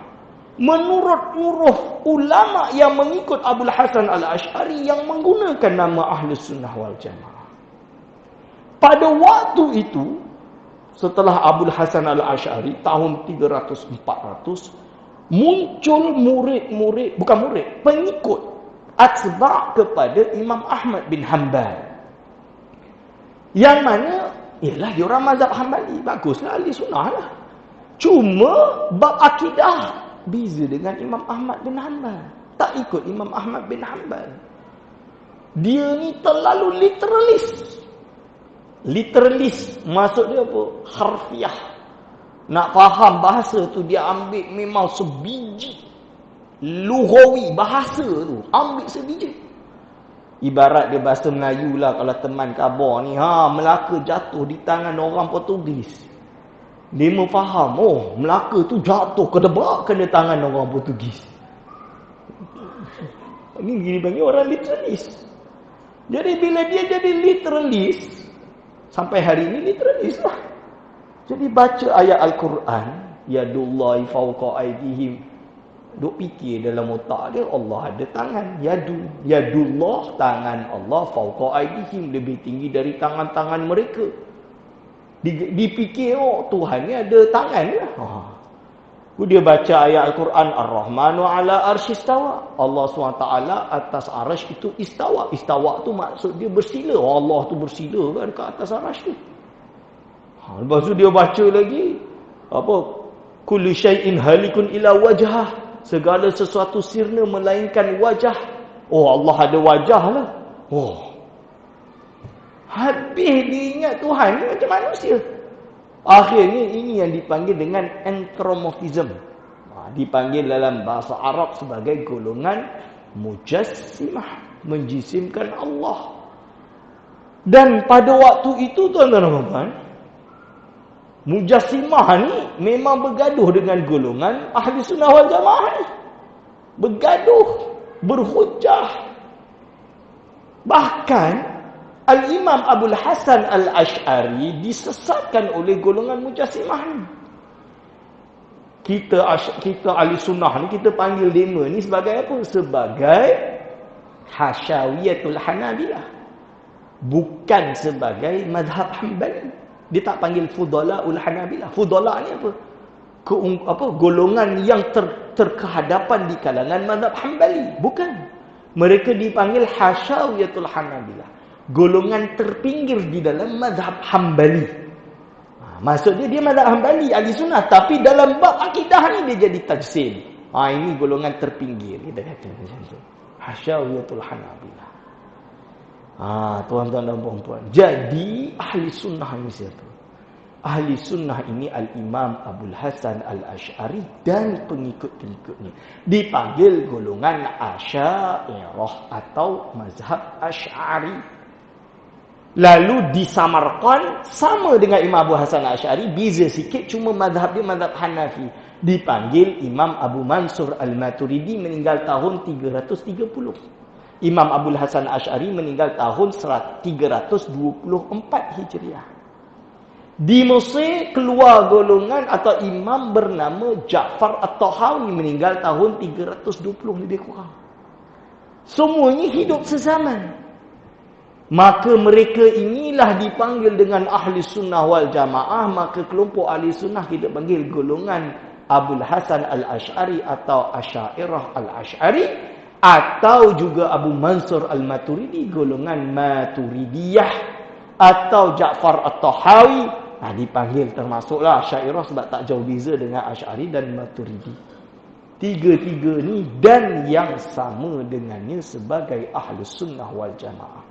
menurut huruf ulama yang mengikut Abul Hasan Al-Asy'ari yang menggunakan nama Ahli Sunnah wal Jamaah. Pada waktu itu, setelah Abul Hasan Al-Asy'ari, tahun 300-400, muncul murid-murid, bukan murid, pengikut, atba' kepada Imam Ahmad bin Hanbal. Yang mana, ialah diorang mazhab Hanbali. Baguslah, ahli sunnah lah. Cuma bab akidah beza dengan Imam Ahmad bin Hanbal. Tak ikut Imam Ahmad bin Hanbal. Dia ni terlalu literalis. Maksud dia apa? Harfiah. Nak faham bahasa tu dia ambil memang sebiji. Lughawi bahasa tu ambil sebiji. Ibarat dia bahasa Melayu lah, kalau teman khabar ni, Melaka jatuh di tangan orang Portugis. Dia faham, Melaka tu jatuh kedebak kena tangan orang Portugis. Ini gini panggil orang literalis. Jadi bila dia jadi literalis, sampai hari ini literalis lah. Jadi baca ayat Al-Quran, yadullahi fawqa aydihim, duk fikir dalam otak dia, Allah ada tangan, yadullah, tangan Allah, fawqa aydihim, lebih tinggi dari tangan-tangan mereka. Dipikir, Tuhan ni ada tangan lah. Dia baca ayat Al-Quran, Ar-Rahmanu ala arsyistawa, Allah SWT atas arash itu istawa. Istawa tu maksud dia bersila. Allah tu bersila kan ke atas arash tu. Lepas tu dia baca lagi, kullu syai'in halikun ila wajhah, segala sesuatu sirna melainkan wajah. Allah ada wajah lah. Habis dia ingat Tuhan ni macam manusia. Akhirnya ini yang dipanggil dengan anthropomorphism. Dipanggil dalam bahasa Arab sebagai golongan mujassimah, menjisimkan Allah. Dan pada waktu itu tuan-tuan dan puan, mujassimah ni memang bergaduh dengan golongan ahli sunnah wal jamaah ni. Bergaduh, berhujah. Bahkan Al-Imam Abul Hasan Al-Ash'ari disesatkan oleh golongan mujassimah ni. Kita ahli sunnah ni, kita panggil dema ni sebagai apa? Sebagai Hasyawiyatul Hanabilah. Bukan sebagai mazhab Hanbali. Dia tak panggil Fudala'ul Hanabilah. Fudala' ni apa? Golongan yang terkehadapan di kalangan mazhab Hanbali. Bukan. Mereka dipanggil Hasyawiyatul Hanabilah. Golongan terpinggir di dalam mazhab Hanbali. Maksudnya dia mazhab Hanbali, ahli sunnah, tapi dalam bab akidah ni dia jadi tajsim. Ini golongan terpinggir, kita kata macam tu. Hasyawiyatul Hanabilah. Tuan-tuan dan puan-puan. Jadi ahli sunnah ini siapa? Ahli sunnah ini Al-Imam Abul Hasan Al-Ash'ari dan pengikut-pengikutnya. Dipanggil golongan Asy'ariyah atau mazhab Asy'ari. Lalu disamarkan sama dengan Imam Abu Hasan Al-Ash'ari, beza sikit, cuma mazhab dia mazhab Hanafi. Dipanggil Imam Abu Mansur Al-Maturidi, meninggal tahun 330. Imam Abul Hasan Al-Ash'ari meninggal tahun 324 Hijriah. Di Mesir keluar golongan atau imam bernama Ja'far At-Tahawi, meninggal tahun 320 lebih kurang. Semuanya hidup sezaman. Maka mereka inilah dipanggil dengan ahli sunnah wal jamaah. Maka kelompok ahli sunnah kita panggil golongan Abul Hasan Al-Ash'ari atau Asy'ariyah Al-Ash'ari, atau juga Abu Mansur Al-Maturidi, golongan Maturidiyah, atau Ja'far At-Tahawi. Dipanggil termasuklah Asy'ariyah sebab tak jauh beza dengan Asy'ari dan Maturidi. Tiga-tiga ni dan yang sama dengannya sebagai ahli sunnah wal jamaah.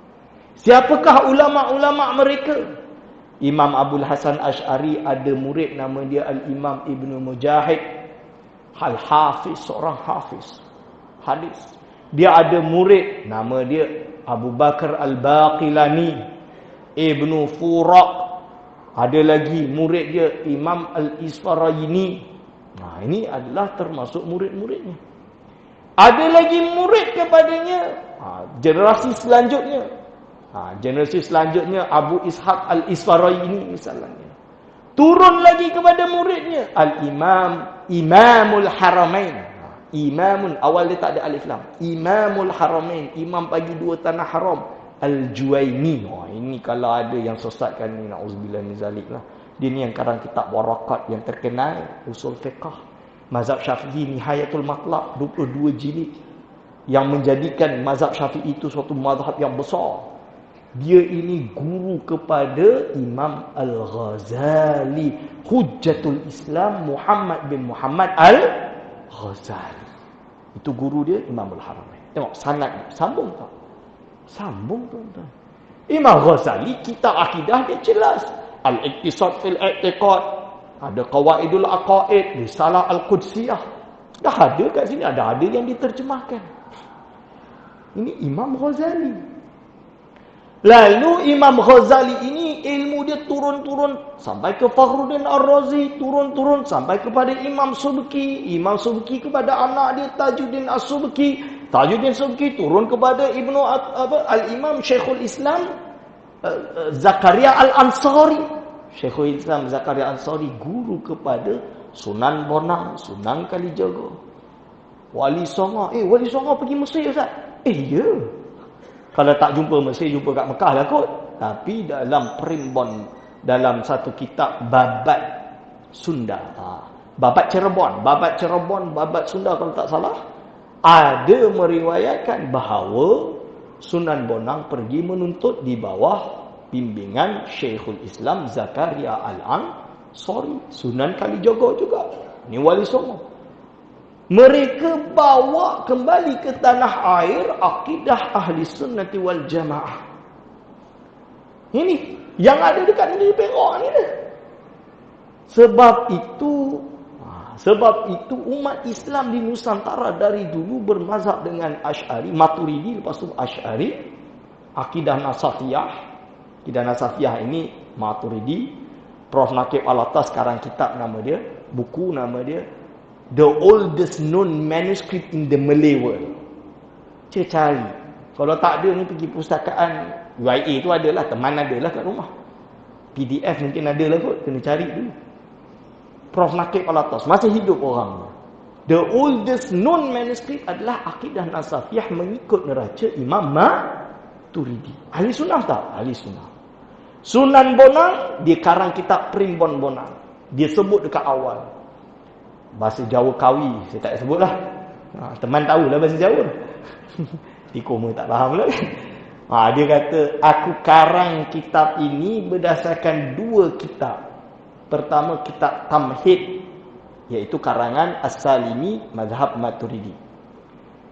Siapakah ulama-ulama mereka? Imam Abul Hasan Ash'ari ada murid nama dia Al-Imam Ibnu Mujahid Al-Hafiz, seorang hafiz hadis. Dia ada murid nama dia Abu Bakar Al-Baqilani, Ibnu Furaq. Ada lagi murid dia Imam Al-Isfaraini. Ini adalah termasuk murid-muridnya. Ada lagi murid kepadanya generasi selanjutnya. Generasi selanjutnya Abu Ishaq Al-Isfaraini misalnya. Turun lagi kepada muridnya Imamul Haramain. Imamun, awal dia tak ada alif lam. Imamul Haramain, imam bagi dua tanah haram, Al-Juwaini. Ini kalau ada yang sesatkan ni, na'udzubillah min zalik lah. Dia ni yang karang kitab warakat yang terkenal, usul fiqh. Mazhab Syafi'i Nihayatul Matlab 22 jilid, yang menjadikan mazhab Syafi'i itu suatu mazhab yang besar. Dia ini guru kepada Imam Al-Ghazali, Hujjatul Islam Muhammad bin Muhammad Al-Ghazali. Itu guru dia, Imam Al-Haramain. Tengok sanad sambung tak? Sambung tuan-tuan. Imam Ghazali kitab akidah dia jelas. Al-Iqtisad fil I'tiqad, ada Qawaidul Aqaid, Risalah Al-Qudsiyah. Dah ada kat sini, ada yang diterjemahkan. Ini Imam Ghazali. Lalu Imam Ghazali ini ilmu dia turun-turun sampai ke Fakhruddin Ar-Razi, turun-turun sampai kepada Imam Subki, Imam Subki kepada anak dia Tajuddin As-Subki, Tajuddin Subki turun kepada Al-Imam Syekhul Islam Zakaria Al-Ansari. Syekhul Islam Zakaria Al-Ansari guru kepada Sunan Bonang, Sunan Kalijaga, Wali Songo. Wali Songo pergi Mesir Ustaz? Ya. Kalau tak jumpa Mesir, jumpa kat Mekah lah kot. Tapi dalam Primbon, dalam satu kitab Babat Sunda, Babat Cirebon, Babat Sunda kalau tak salah, ada meriwayatkan bahawa Sunan Bonang pergi menuntut di bawah bimbingan Syekhul Islam Zakaria Al-Ansari, Sunan Kalijaga juga. Ini Wali Songo. Mereka bawa kembali ke tanah air akidah Ahli Sunnati wal Jamaah. Ini yang ada dekat negeri Perak ni dah. Sebab itu umat Islam di Nusantara dari dulu bermazhab dengan Asy'ari, Maturidi, lepas tu Asy'ari, akidah Nasafiyah. Akidah Nasafiyah ini Maturidi. Prof Nakib Al-Atas sekarang kitab nama dia, buku nama dia The Oldest Known Manuscript in the Malay World. Cari. Kalau tak ada ni pergi pustakaan UIA tu adalah, teman adalah kat rumah. PDF mungkin adalah kot, kena cari dulu. Prof Nakib Al-Atas masih hidup orang. The oldest known manuscript adalah akidah Nasafiyah mengikut neraca Imam Maturidi. Ahli Sunnah tak? Ahli Sunnah. Sunan Bonang dia karang kitab Primbon Bonang. Dia sebut dekat awal. Bahasa Jawa Kawi, saya tak sebut lah. Teman tahulah bahasa Jawa. Tikum tak faham lah. Dia kata, aku karang kitab ini berdasarkan dua kitab. Pertama kitab Tamhid, iaitu karangan As-Salimi Mazhab Maturidi.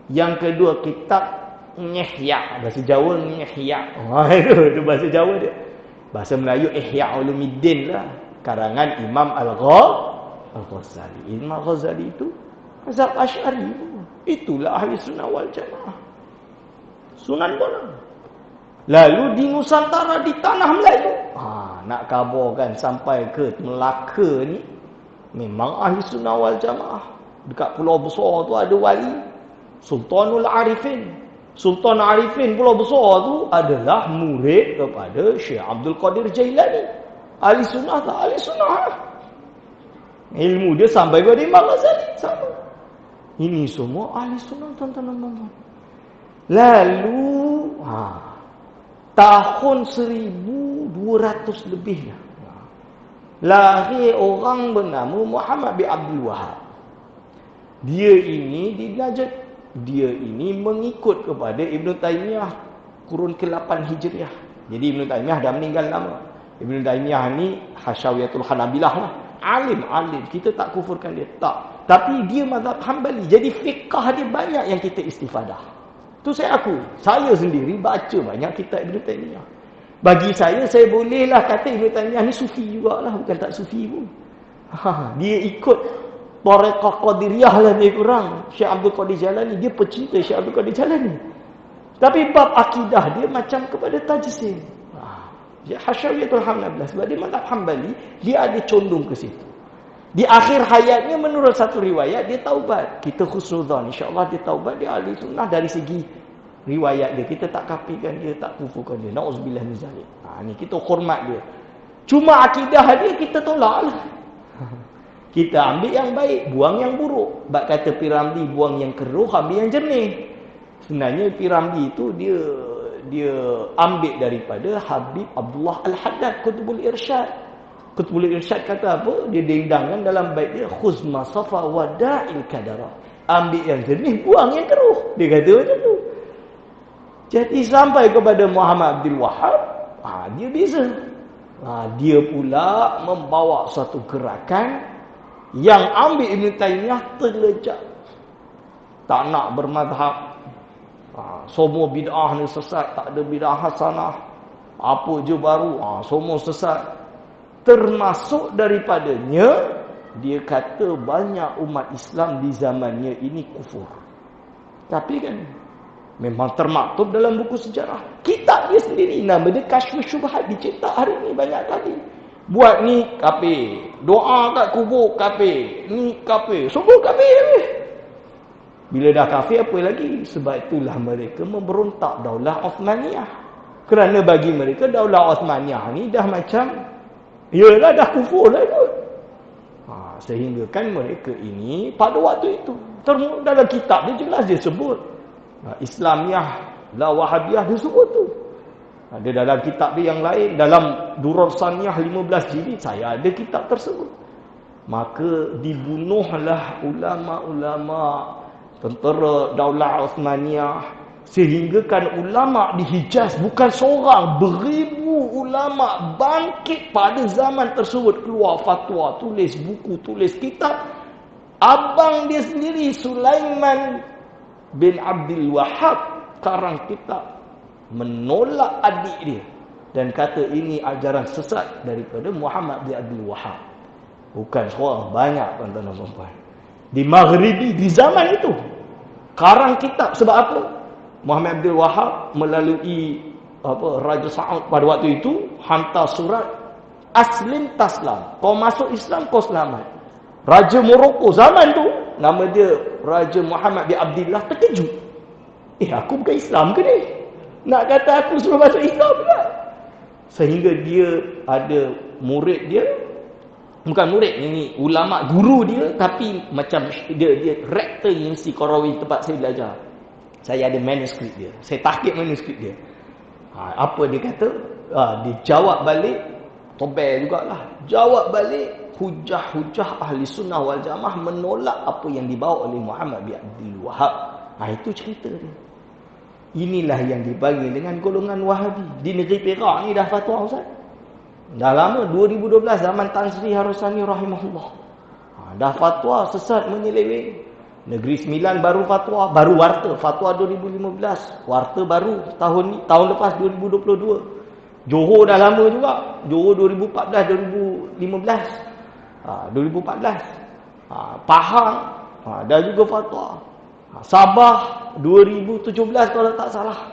Yang kedua kitab Ihya, bahasa Jawa Ihya. Itu bahasa Jawa dia. Bahasa Melayu Ihya Ulumuddin lah, karangan Imam Al-Ghazali. Imam Al-Ghazali itu mazhab Asy'ari. Itulah Ahli Sunnah wal Jamaah. Sunan Bonang. Lalu di Nusantara, di tanah Melayu, nak kabarkan sampai ke Melaka ni, memang Ahli Sunnah wal Jamaah. Dekat Pulau Besar tu ada wali Sultanul Arifin. Sultan Arifin Pulau Besar tu adalah murid kepada Syekh Abdul Qadir Jailani. Ahli Sunnah tak? Ahli Sunnah. Ilmu dia sampai kepada Imam Ghazali sama. Ini semua Ahli Sunnah tuan-tuan. Lalu tahun 1200 lebih lahir orang bernama Muhammad bin Abdul Wahab. Dia ini di Najd. Dia ini mengikut kepada Ibn Taymiyah kurun ke-8 Hijriah. Jadi Ibn Taymiyah dah meninggal lama. Ibn Taymiyah ni Hasyawiyatul Hanabilah lah. Alim. Kita tak kufurkan dia. Tak. Tapi dia mazhab Hanbali. Jadi fiqah dia banyak yang kita istifadah. Tu saya akui. Saya sendiri baca banyak kitab Ibn Taymiyah. Bagi saya bolehlah kata Ibn Taymiyah ni sufi jugalah. Bukan tak sufi pun. Dia ikut Tariqah Qadiriyah lah dia kurang. Syekh Abdul Qadir Jalani. Dia pecinta Syekh Abdul Qadir Jalani. Tapi bab akidah dia macam kepada tajsim. Dia Hasyawiyatul Hanabilah. Sebab dia mazhab Hanbali, dia ada condong ke situ. Di akhir hayatnya menurut satu riwayat, dia taubat. Kita khusnudzan. InsyaAllah dia taubat. Dia ahli sunnah dari segi riwayat dia. Kita tak kafirkan dia, tak kufurkan dia. Na'udzubillah min zalik. Ni kita hormat dia. Cuma akidah dia kita tolak lah. Kita ambil yang baik, buang yang buruk. Bab kata Piramli, buang yang keruh, ambil yang jernih. Sebenarnya Piramli itu dia ambil daripada Habib Abdullah Al-Haddad, Qutbul Irsyad. Qutbul Irsyad kata apa? Dia dendangkan dalam bait dia, khuzma safa wada'il kadara. Ambil yang jernih, buang yang keruh. Dia kata macam tu. Jadi sampai kepada Muhammad Abdul Wahab, dia beza. Dia pula membawa satu gerakan yang ambil Ibn Taymiyah terlejak. Tak nak bermadhab. Semua bid'ah ni sesat, tak ada bid'ah hasanah. Apa je baru, semua sesat. Termasuk daripadanya, dia kata banyak umat Islam di zamannya ini kufur. Tapi kan, memang termaktub dalam buku sejarah. Kitab dia sendiri, nama dia Kashfus Syubhat, dicetak hari ni banyak kali. Buat ni kafir, doa kat kubur kafir, ni kafir, semua kafir. Bila dah kafir apa lagi? Sebab itulah mereka memberontak Daulah Osmaniyah. Kerana bagi mereka Daulah Osmaniyah ni dah macam, yalah dah kufur lah kot. Sehingga kan mereka ini pada waktu itu, dalam kitab dia jelas dia sebut, Islamiyah la Wahabiyah dia sebut tu. Ada dalam kitab dia yang lain, dalam Durar Saniyah 15 jilid, saya ada kitab tersebut. Maka dibunuhlah ulama-ulama tentera Daulah Osmaniyah, sehingga kan ulama di Hijaz bukan seorang, beribu ulama bangkit pada zaman tersebut, keluar fatwa, tulis buku, tulis kitab. Abang dia sendiri Sulaiman bin Abdul Wahab karang kitab menolak adik dia dan kata ini ajaran sesat daripada Muhammad bin Abdul Wahab. Bukan seorang, banyak tuan-tuan dan puan-puan. Di Maghribi di zaman itu karang kitab. Sebab apa? Muhammad Abdul Wahab melalui Raja Saud pada waktu itu hantar surat, aslim taslam, kau masuk Islam kau selamat. Raja Morocco zaman tu, nama dia Raja Muhammad bin Abdullah, terkejut. Aku bukan Islam ke ni? Nak kata aku suruh masuk Islam pula? Sehingga dia ada murid dia, bukan murid, ini ulama guru dia, tapi macam dia rektor Universiti Qarawiyah tempat saya belajar. Saya ada manuskrip dia. Saya tahqiq manuskrip dia. Apa dia kata? Dia jawab balik, tobel jugalah. Jawab balik hujah-hujah ahli sunnah wal jamaah menolak apa yang dibawa oleh Muhammad bin Abdul Wahab. Itu cerita dia. Inilah yang dipanggil dengan golongan Wahabi. Di negeri Perak ni dah fatwa Ustaz. Dah lama, 2012 zaman Tan Sri Harusani rahimahullah. Dah fatwa sesat menyeleweng. Negeri Sembilan baru fatwa, baru warta, fatwa 2015. Warta baru tahun lepas 2022. Johor dah lama juga. Johor 2014, 2015. 2014. Pahang dah juga fatwa. Sabah 2017 kalau tak salah.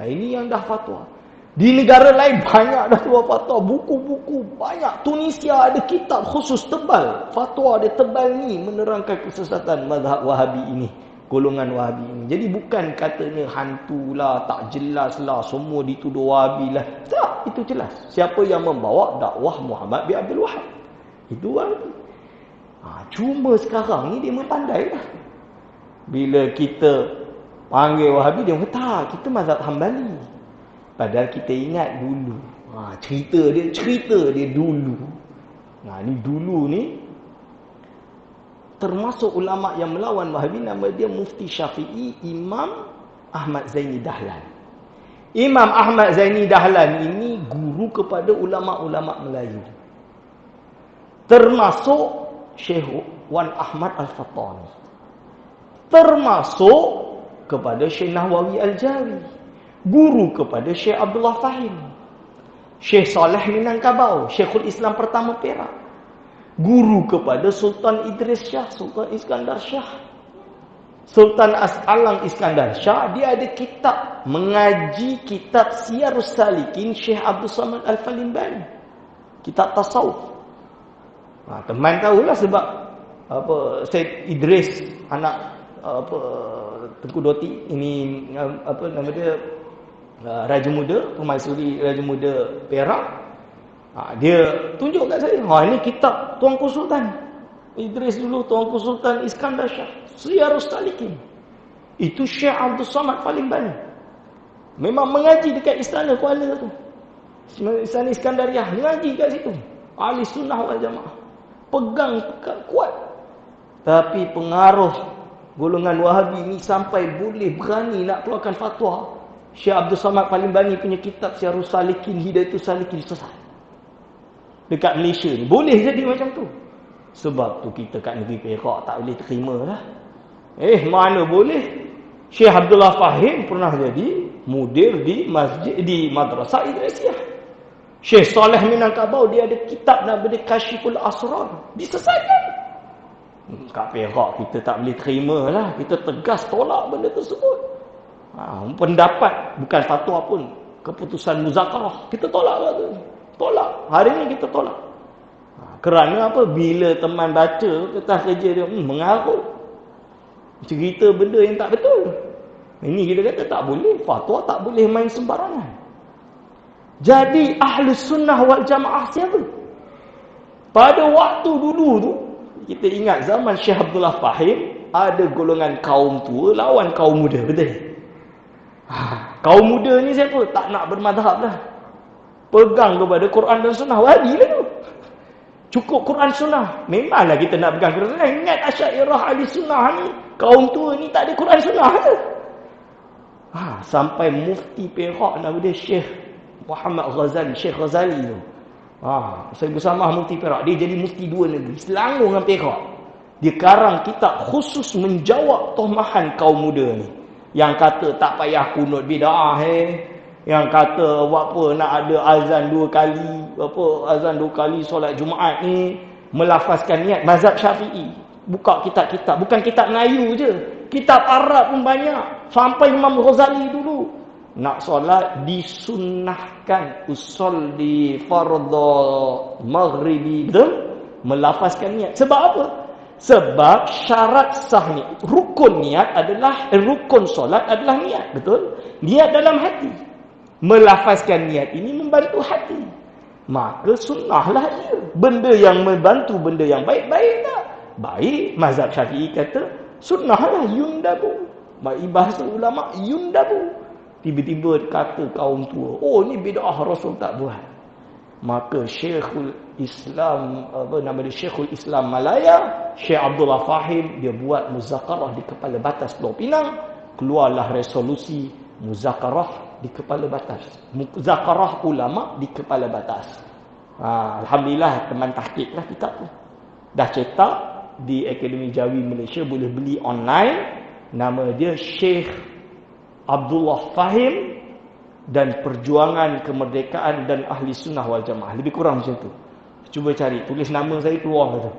Ini yang dah fatwa. Di negara lain banyak dah keluar fatwa, buku-buku banyak. Tunisia ada kitab khusus tebal, fatwa dia tebal ni menerangkan kesesatan mazhab Wahabi ini, golongan Wahabi ini. Jadi bukan katanya hantulah, tak jelas lah, semua dituduh Wahabi lah. Tak, itu jelas. Siapa yang membawa dakwah Muhammad bin Abdul Wahab, itu Wahabi. Cuma sekarang ni dia mempandai lah. Bila kita panggil Wahabi, dia kata tak, kita mazhab Hambali. Padahal kita ingat dulu. Cerita dia dulu. Ni dulu ni termasuk ulama yang melawan Wahabi, nama dia Mufti Syafi'i Imam Ahmad Zaini Dahlan. Imam Ahmad Zaini Dahlan ini guru kepada ulama-ulama Melayu. Termasuk Syekh Wan Ahmad Al-Fattani. Termasuk kepada Syekh Nahwawi Al-Jawi. Guru kepada Syekh Abdullah Fahim, Syekh Saleh Minangkabau, Syekhul Islam pertama Perak. Guru kepada Sultan Idris Shah, Sultan Iskandar Shah, Sultan Alang Iskandar Shah. Dia ada kitab, mengaji kitab Siyarus Salikin Syekh Abdul Samad Al-Falimbani, kitab tasawuf. Teman tahulah sebab Syed Idris anak Tengku Doti ini, nama dia, Raja Muda, Permaisuri Raja Muda Perak. Dia tunjuk kat saya, ini kitab Tuanku Sultan Idris dulu, Tuanku Sultan Iskandar Shah, Siyarus Salikin. Itu Syekh Abdul Samad Falimbani. Memang mengaji dekat Istana Kuala tu, Istana Iskandariah, mengaji kat situ. Ahli sunnah wal jamaah, pegang kuat. Tapi pengaruh golongan Wahabi ni sampai boleh berani nak keluarkan fatwa. Syekh Abdul Samad Palembani punya kitab Syarhus Salikin, Hidayatus Salikin sesat. Dekat Malaysia ni boleh jadi macam tu. Sebab tu kita kat negeri Perak tak boleh terima lah. Mana boleh. Syekh Abdullah Fahim pernah jadi mudir di masjid, di Madrasah Idrisiyah. Syekh Saleh Minangkabau dia ada kitab nama dia Kashiful Asrar, disesatkan. Kat Perak kita tak boleh terima lah. Kita tegas tolak benda tersebut. Pendapat bukan fatwa pun, keputusan muzakarah kita tolak lah tu. Tolak. Hari ni kita tolak. Kerana apa? Bila teman baca kertas kerja dia mengarut, cerita benda yang tak betul. Ini kita kata tak boleh. Fatwa tak boleh main sembarangan. Jadi Ahlus Sunnah wal Jamaah siapa? Pada waktu dulu tu, kita ingat zaman Syekh Abdullah Fahim, ada golongan kaum tua lawan kaum muda, betul? Kaum muda ni siapa? Tak nak bermadhab lah. Pegang kepada Quran dan Sunnah. Wahabi lah tu. Cukup Quran Sunnah. Memanglah kita nak pegang Quran Sunnah. Ingat Asy'ariyah Ahli Sunnah ni, kaum tua ni tak ada Quran Sunnah ke? Sampai mufti Perak nama dia Syekh Muhammad Ghazali, Syekh Ghazali tu. Saya bersama mufti Perak. Dia jadi mufti dua negeri, Selangor dengan Perak. Dia karang kitab khusus menjawab tohmahan kaum muda ni. Yang kata tak payah kunut bid'ah, yang kata apa nak ada azan 2 kali, azan 2 kali solat Jumaat ni melafazkan niat. Mazhab Syafi'i. Buka kitab-kitab, bukan kitab Melayu je, kitab Arab pun banyak. Sampai Imam Ghazali dulu nak solat disunnahkan usolli fardhu maghribi, betul? Melafazkan niat. Sebab apa? Sebab syarat sah ni, rukun niat adalah, rukun solat adalah niat, betul? Niat dalam hati. Melafazkan niat ini membantu hati. Maka sunnahlah dia. Benda yang membantu, benda yang baik-baik tak? Baik, mazhab Syafi'i kata sunnahlah yundabu. Bahasa ulama yundabu. Tiba-tiba kata kaum tua, ni bid'ah, Rasul tak buat. Maka Syekhul Islam, nama dia Syekhul Islam Malaya, Syekh Abdullah Fahim, dia buat muzakarah di Kepala Batas Pulau Pinang. Keluarlah resolusi muzakarah di Kepala Batas. Muzakarah ulama di Kepala Batas. Alhamdulillah teman tahqiq lah kitab tu. Dah cetak di Akademi Jawi Malaysia, boleh beli online. Nama dia Syekh Abdullah Fahim dan Perjuangan Kemerdekaan dan Ahli Sunnah wal Jamaah. Lebih kurang macam tu. Cuba cari, tulis nama saya keluar tu.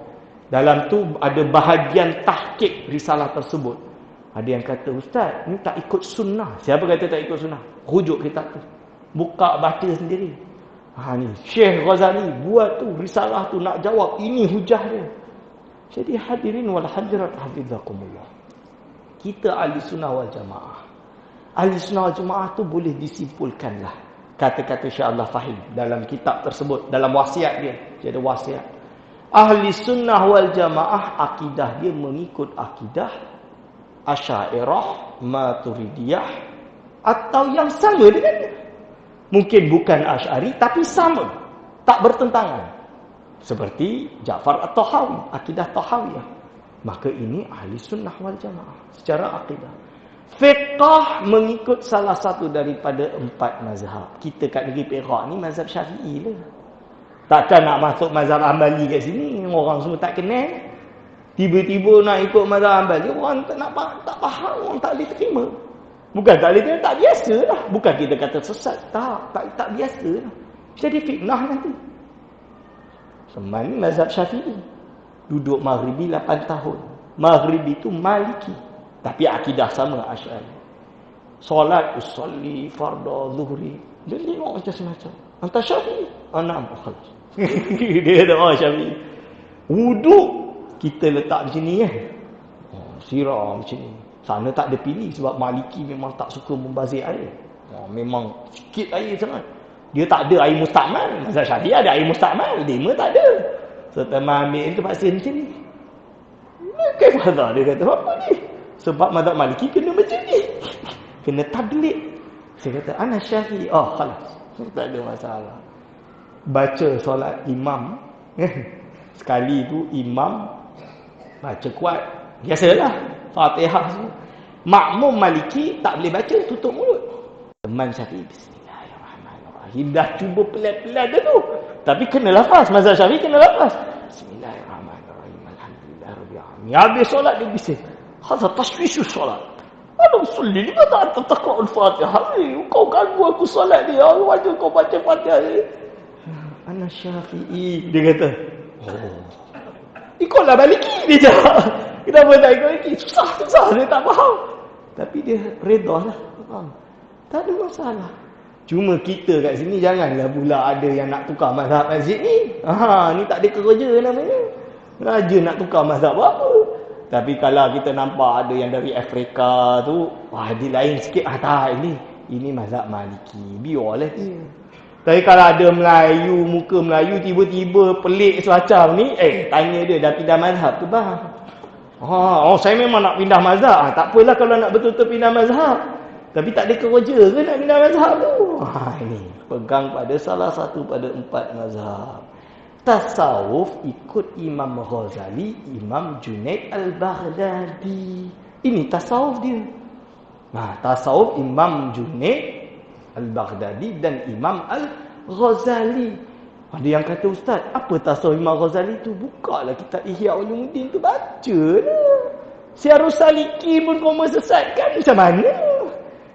Dalam tu ada bahagian tahqiq risalah tersebut. Ada yang kata, Ustaz, ni tak ikut sunnah. Siapa kata tak ikut sunnah? Rujuk kitab tu. Buka baca sendiri. Ni Syekh Ghazali buat tu risalah tu nak jawab. Ini hujah dia. Jadi hadirin wal hadirat hafizakumullah. Kita Ahli Sunnah wal Jamaah. Ahli Sunnah wal Jamaah tu boleh disimpulkanlah kata-kata Syekh Abdullah Fahim dalam kitab tersebut, dalam wasiat dia. Dia ada wasiat. Ahli Sunnah wal Jamaah akidah dia mengikut akidah Asy'ariyah, Maturidiyah atau yang sama dengan dia. Mungkin bukan Asy'ari tapi sama, tak bertentangan. Seperti Ja'far At-Tahawi, akidah Tahawiyah. Maka ini Ahli Sunnah wal Jamaah secara akidah. Fiqh mengikut salah satu daripada 4 mazhab. Kita kat negeri Perak ni mazhab Syafi'i lah. Takkan nak masuk mazhab Hanbali kat sini, orang semua tak kenal. Tiba-tiba nak ikut mazhab Hanbali, orang tak faham, orang tak boleh terima. Bukan tak boleh terima, tak biasa lah. Bukan kita kata sesat, tak biasa lah. Jadi fitnah nanti. Semua ni mazhab Syafi'i. Duduk Maghribi 8 tahun. Maghribi tu Maliki. Tapi akidah sama Asy'ari. Solat usolli fardhu zuhri. Dia tengok macam semacam. Antara Syafi'i. Enam. Khalas. Dia ada Syafi'i. Wuduk kita letak macam ni kan. Sirah macam ni. Sana tak ada pilih sebab Maliki memang tak suka membazir air. Memang sikit air sangat. Dia tak ada air mustakmal. Mazhab Syafi'i ada air mustakmal. Dia tak ada. Setelah ambil itu pasir macam ni. Kenapa dia kata apa ni? Sebab mazhab Maliki kena macam ni. Kena tadlid. Saya kata, ana Syafi'i. Khalas. Tak ada masalah. Baca solat imam. Sekali tu imam baca kuat. Biasalah. Fatihah semua. Makmum Maliki tak boleh baca, tutup mulut. Imam Syafi'i Bismillahirrahmanirrahim. Dah cuba pelan-pelan dah tu. Tapi kena lafaz. Mazhab Syafi'i kena lafaz. Bismillahirrahmanirrahim. Alhamdulillahirrahmanirrahim. Habis solat dia bising. Hadza tashwishu solat. Ana usolli lima ta'at taqra'ul Fatihah. Kau ganggu aku solat dia. Wajib kau baca Fatihah ni. Ana Syafi'i. Dia kata. Oh. Ikutlah Maliki dia jawab. Kenapa tak ikut Maliki? Susah. Dia tak faham. Tapi dia redha lah. Faham? Tak ada masalah. Cuma kita kat sini janganlah pula ada yang nak tukar mazhab masjid ni. Ni tak ada kerja namanya. Raja nak tukar mazhab apa. Tapi kalau kita nampak ada yang dari Afrika tu, wah dia lain sikit. Tak, ini mazhab Maliki. Biarlah dia. Tapi kalau ada Melayu, muka Melayu tiba-tiba pelik semacam ni, tanya dia dah pindah mazhab ke bang? Saya memang nak pindah mazhab. Tak apalah kalau nak betul-betul pindah mazhab. Tapi tak ada kerja ke nak pindah mazhab tu? Ini pegang pada salah satu pada 4 mazhab. Tasawuf ikut Imam Ghazali, Imam Junaid Al-Baghdadi. Ini tasawuf dia. Tasawuf Imam Junaid Al-Baghdadi dan Imam Al-Ghazali. Ada yang kata, Ustaz, apa tasawuf Imam Ghazali tu? Bukalah kitab Ihya Ulumuddin tu, bacalah. Syiarus Salikin pun kau mesesatkan, macam mana?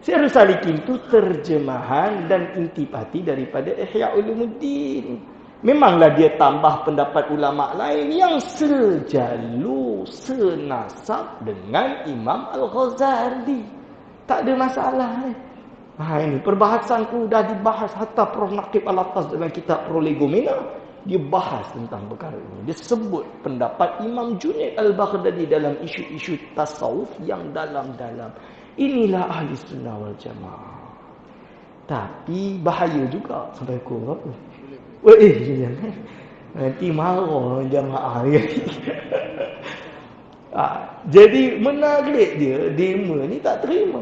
Syiarus Salikin tu terjemahan dan intipati daripada Ihya Ulumuddin. Memanglah dia tambah pendapat ulama lain yang sejalu, senasab dengan Imam Al-Ghazali. Tak ada masalah ni. Ini perbahasanku dah dibahas hatta Prof. Naqib Al-Atas dalam kitab Prolegomena. Dia bahas tentang perkara ini. Dia sebut pendapat Imam Junaid Al-Baghdadi dalam isu-isu tasawuf yang dalam-dalam. Inilah ahli sunnah wal jamaah. Tapi bahaya juga sampai pukul berapa? Jangan. Nanti marah jamaah ni. Jadi menarik dia, demo ni tak terima.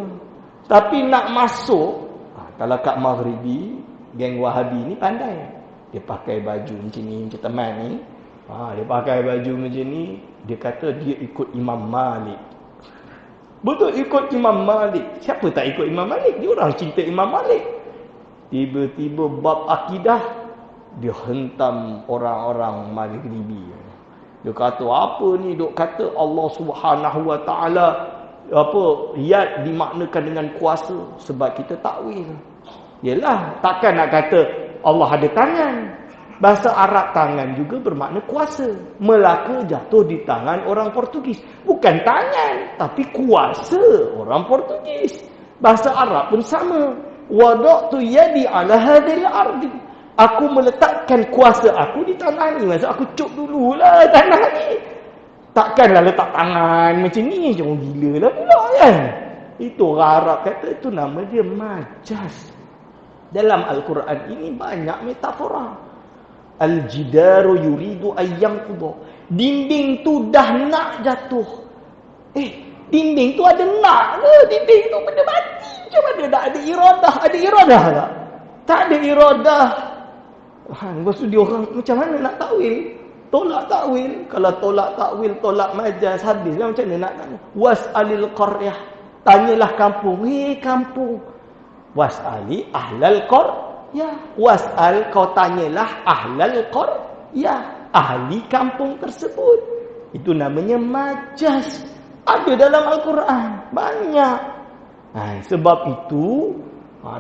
Tapi nak masuk, kalau kat Maghribi, geng Wahabi ni pandai. Dia pakai baju macam ni, macam teman ni. Dia pakai baju macam ni, dia kata dia ikut Imam Malik. Betul ikut Imam Malik. Siapa tak ikut Imam Malik? Dia orang cinta Imam Malik. Tiba-tiba bab akidah, dia hentam orang-orang Maghribi. Dia kata apa ni? Dia kata Allah Subhanahu Wa Taala yad dimaknakan dengan kuasa sebab kita takwil. Yalah, takkan nak kata Allah ada tangan. Bahasa Arab tangan juga bermakna kuasa. Melaka jatuh di tangan orang Portugis. Bukan tangan, tapi kuasa orang Portugis. Bahasa Arab pun sama. Wada'tu yadi ala hadhil ardi. Aku meletakkan kuasa aku di tanah ni. Maksud aku cuk dululah tanah ni. Takkanlah letak tangan macam ni. Jangan gila lah pula kan. Itu orang Arab kata itu nama dia majaz. Dalam Al-Quran ini banyak metafora. Al-jidaru yuridu ayyamqudah. Dinding tu dah nak jatuh. Dinding tu ada nak ke? Dinding tu benda mati. Macam mana tak ada iradah? Ada iradah tak? Tak ada iradah. Lepas tu dia orang macam mana nak takwil? Tolak takwil. Kalau tolak takwil, tolak majaz, habislah macam mana nak tanya. Was'alil qaryah. Tanyalah kampung. Kampung. Was'ali ahlal qaryah. Was'al, kau tanyalah ahlal qaryah. Ahli kampung tersebut. Itu namanya majaz. Ada dalam Al-Quran. Banyak. Sebab itu,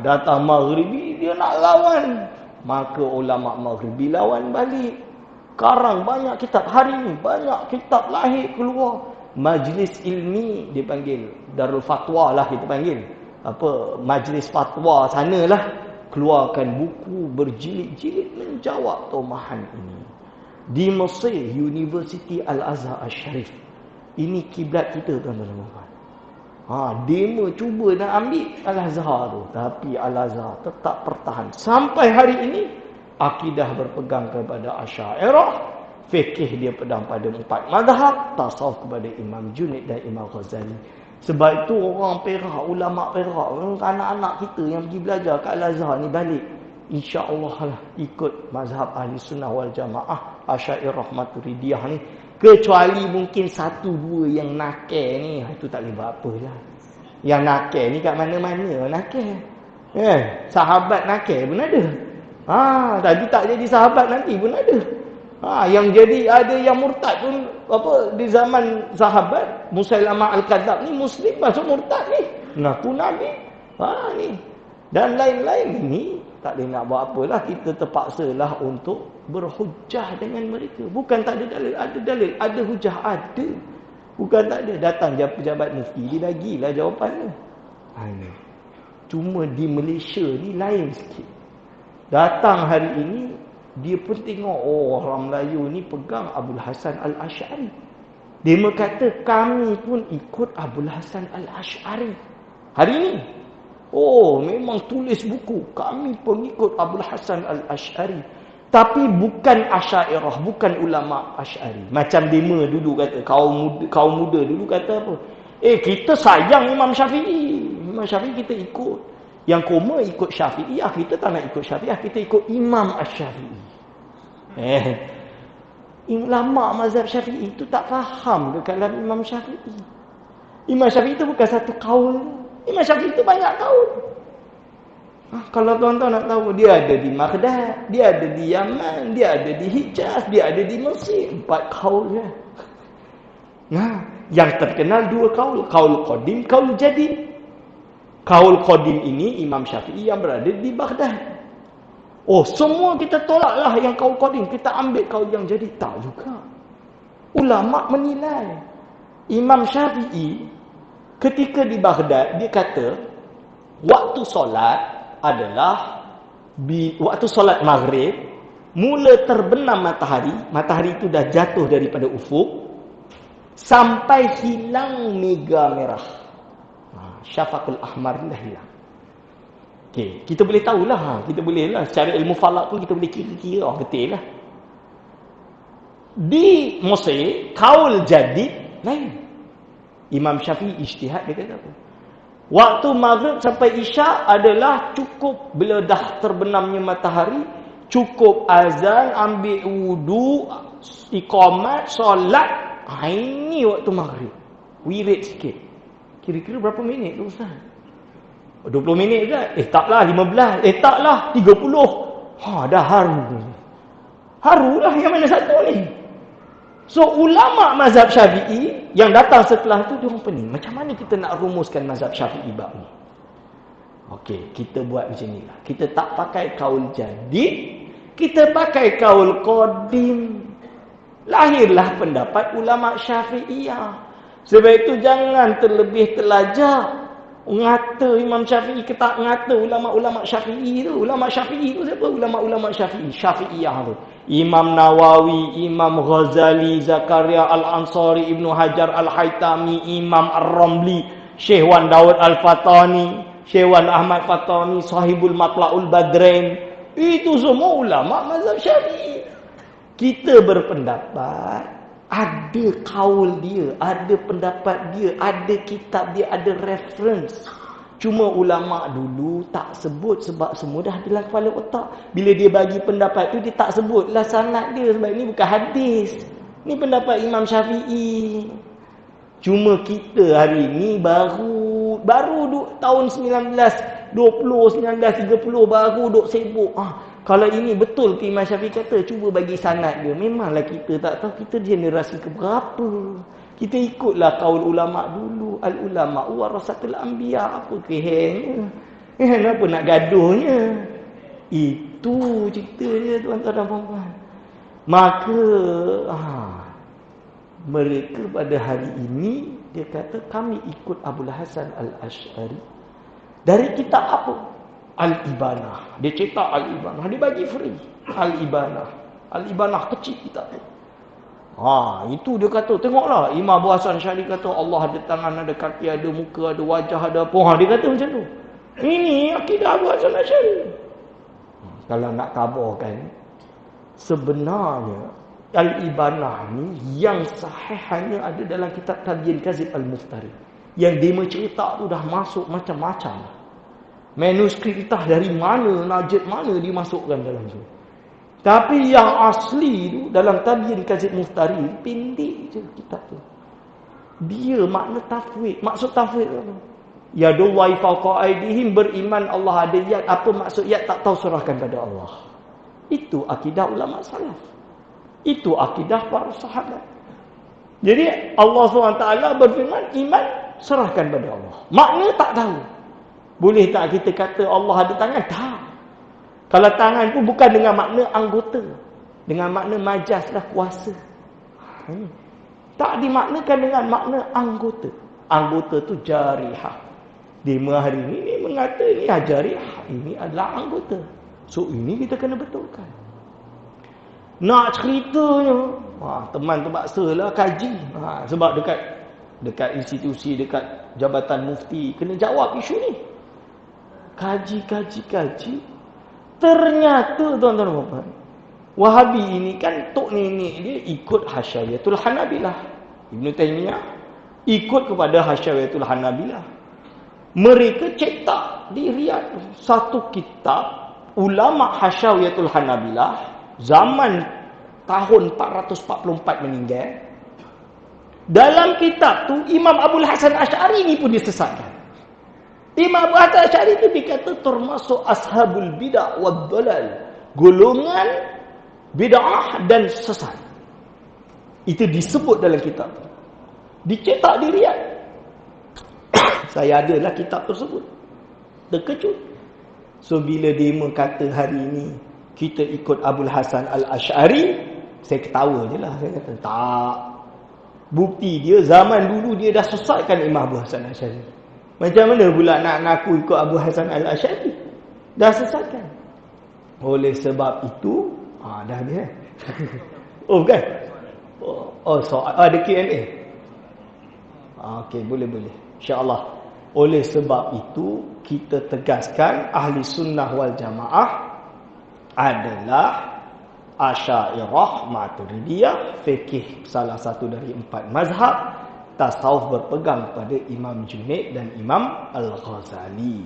datang Maghribi, dia nak lawan. Maka ulama Maghribi lawan balik. Sekarang banyak kitab. Hari ni banyak kitab lahir keluar. Majlis ilmi dipanggil. Darul Fatwa lah kita panggil. Majlis fatwa sanalah. Keluarkan buku berjilid-jilid menjawab tomahan ini. Di Mesir, University Al-Azhar Al-Sharif. Ini kiblat kita tuan-tuan. Demo cuba nak ambil Al-Azhar tu. Tapi Al-Azhar tetap pertahan. Sampai hari ini, akidah berpegang kepada Asy'ariyah. Fikih dia pedang pada 4 mazhab. Tasawuf kepada Imam Junaid dan Imam Ghazali. Sebab itu orang Perak, ulama Perak, anak-anak kita yang pergi belajar kat Al-Azhar ni balik. InsyaAllah lah ikut mazhab Ahli Sunnah wal Jamaah. Asy'ariyah Maturidiyah ni. Kecuali mungkin 1-2 yang nakal ni. Itu tak boleh buat apa lah. Yang nakal ni kat mana-mana nakal. Sahabat nakal pun ada. Tadi tak jadi sahabat nanti pun ada. Yang jadi ada yang murtad pun di zaman sahabat Musailamah Al-Kadzab ni muslim masuk murtad ni. Mengaku nabi. Ni. Dan lain-lain ni tak boleh nak buat apalah, kita terpaksalah untuk berhujah dengan mereka. Bukan tak ada dalil, ada dalil, ada hujah, ada. Bukan tak ada. Datang pejabat mufti, dia bagilah jawapannya. Cuma di Malaysia ni lain sikit. Datang hari ini, dia pun tengok, orang Melayu ni pegang Abdul Hasan Al-Asy'ari. Dia berkata, kami pun ikut Abdul Hasan Al-Asy'ari. Hari ini. Memang tulis buku. Kami pengikut Abdul Hasan Al-Asy'ari. Tapi bukan Asy'ariyah, bukan ulama Asy'ari. Macam dema dulu kata, kaum muda dulu kata apa? Kita sayang Imam Syafi'i. Imam Syafi'i kita ikut. Yang koma ikut Syafi'iyah, kita tak nak ikut Syafi'iyah, kita ikut Imam Asy-Syafi'i. Ulama mazhab Syafi'i itu tak faham ke kalam Imam Syafi'i. Imam Syafi'i itu bukan satu kaul. Imam Syafi'i itu banyak kaul. Kalau tuan-tuan nak tahu, dia ada di Baghdad, dia ada di Yaman, dia ada di Hijaz, dia ada di Mesir. 4 kaul je. Yang terkenal 2 kaul. Kaul Qadim, kaul Jadid. Kaul Qadim ini Imam Syafi'i yang berada di Baghdad. Semua kita tolaklah yang kaul Qadim. Kita ambil kaul yang Jadid. Tak juga. Ulama menilai. Imam Syafi'i ketika di Baghdad, dia kata waktu solat adalah waktu solat maghrib, mula terbenam matahari. Matahari itu dah jatuh daripada ufuk sampai hilang mega merah. Syafaqul ahmar dah hilang. Kita boleh tahulah, kita boleh lah secara ilmu falak pun kita boleh kira-kira betul lah. Di Mesir kaul Jadid lain. Imam Syafi'i ijtihad, dia kata apa? Waktu maghrib sampai isyak adalah cukup bila dah terbenamnya matahari, cukup azan, ambil wudu, iqamat, solat. Ini waktu maghrib. Wirid sikit. Kira-kira berapa minit tu Ustaz? 20 minit ke? Taklah 15. Taklah 30. Dah haru. Harulah yang mana satu ni. So ulama mazhab Syafi'i yang datang setelah tu, dia orang pening. Macam mana kita nak rumuskan mazhab Syafi'i bab ni? Kita buat macam ni lah. Kita tak pakai kaul Jadid, kita pakai kaul Qadim. Lahirlah pendapat ulama Syafi'iyah. Sebab itu jangan terlebih terlajak ngata Imam Syafi'i ke tak ngata ulama-ulama Syafi'i tu. Ulama Syafi'i tu siapa? Ulama-ulama Syafi'i, Syafi'iyah tu. Imam Nawawi, Imam Ghazali, Zakaria Al-Ansari, Ibnu Hajar Al-Haytami, Imam Ar-Ramli, Syekh Wan Daud Al-Fatani, Syekh Wan Ahmad Fatani, Sahibul Matla'ul Badrain. Itu semua ulama mazhab Syafi'i. Kita berpendapat ada kaul dia, ada pendapat dia, ada kitab dia, ada reference. Cuma ulama dulu tak sebut sebab semua dah dalam kepala otak. Bila dia bagi pendapat tu, dia tak sebutlah sanad dia sebab ini bukan hadis. Ni pendapat Imam Syafi'i. Cuma kita hari ni baru tahun 1920, 1930 baru duk sibuk. Kalau ini betul ke Imam Syafi'i kata, cuba bagi sanad dia. Memanglah kita tak tahu, kita generasi keberapa. Kita ikutlah kaul ulama dulu. Al-ulama warasatul anbiya. Apa kehengnya? Kenapa nak gaduhnya? Itu cerita dia, tuan-tuan dan puan-puan. Maka mereka pada hari ini, dia kata kami ikut Abdul Hasan Al-Asy'ari. Dari kitab apa? Al-Ibanah. Dia cetak Al-Ibanah. Dia bagi free. Al-Ibanah. Al-Ibanah kecil kitab tu. Itu dia kata, tengoklah Imam Abu Hasan Asy'ari kata Allah ada tangan, ada kaki, ada muka, ada wajah, ada apa. Dia kata macam tu. Ini akidah Abu Hasan Asy'ari. Kalau nak kabarkan, sebenarnya Al-Ibanah ni yang sahih hanya ada dalam kitab Tabyin Kazib Al-Muftari. Yang dia mencerita tu dah masuk macam-macam. Manuskrip entah dari mana, najib mana dimasukkan dalam tu. Tapi yang asli tu dalam Tabyin Kazib Muftari, pendek je kitab tu. Dia makna tafwid. Maksud tafwid apa? Yadullahi fawqa aydihim, beriman Allah ada yad. Apa maksud yad? Tak tahu, serahkan pada Allah. Itu akidah ulama salaf. Itu akidah para sahabat. Jadi Allah SWT berfirman, iman serahkan pada Allah. Makna tak tahu. Boleh tak kita kata Allah ada tangan? Tak. Kalau tangan pun bukan dengan makna anggota, dengan makna majaz lah, kuasa. Tak dimaknakan dengan makna anggota. Anggota tu jarihah. Demo hari ini mengata ini jarihah, ini adalah anggota. So ini kita kena betulkan. Nak ceritanya, teman terpaksa lah kaji. Sebab dekat institusi, dekat Jabatan Mufti kena jawab isu ni. Kaji. Ternyata tuan-tuan dan puan, Wahabi ini kan tok nenek dia ikut Hasyawiyatul Hanabilah. Ibn Taymiyah ikut kepada Hasyawiyatul Hanabilah. Mereka cetak di Riyadh satu kitab ulama Hasyawiyatul Hanabilah zaman tahun 444 meninggal. Dalam kitab tu Imam Abul Hasan Asy'ari ni pun disesatkan. Imam Abu Hasan Asy'ari itu dikata termasuk ashabul bid'ah wad dalal, golongan bid'ah dan sesat. Itu disebut dalam kitab. Dicetak di Riyadh. Saya adalah kitab tersebut. Terkejut. So bila dia kata hari ini kita ikut Abul Hasan Al-Asy'ari, saya ketawa je lah. Saya kata tak. Bukti dia zaman dulu dia dah sesatkan Imam Abu Hasan Al-Asy'ari. Macam mana pula nak ngaku ikut Abu Hasan Al-Asy'ari? Dah sesatkan. Oleh sebab itu, dah dia. Oh bukan? Soal ada Q&A. Okey, boleh. InsyaAllah. Oleh sebab itu, kita tegaskan ahli sunnah wal jamaah adalah Asy'ariyah, Maturidiyah, fikih salah satu dari 4 mazhab, tasawuf berpegang pada Imam Junaid dan Imam Al-Ghazali.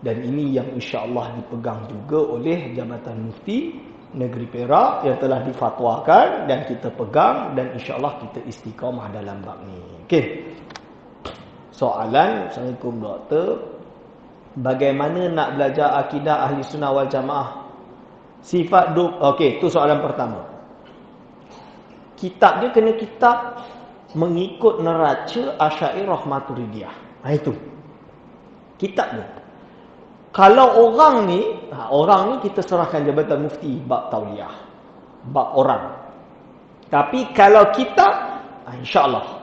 Dan ini yang insya-Allah dipegang juga oleh Jabatan Mufti Negeri Perak yang telah difatwakan dan kita pegang, dan insya-Allah kita istiqamah dalam bab ni. Okey. Soalan, Assalamualaikum doktor. Bagaimana nak belajar akidah ahli sunnah wal jamaah? Sifat okey, tu soalan pertama. Kitab dia kena kitab mengikut neraca Asy'ariyah Maturidiyah. Itu kitab dia. Kalau orang ni kita serahkan Jabatan Mufti bab tauliyah, bab orang. Tapi kalau kitab, insya-Allah.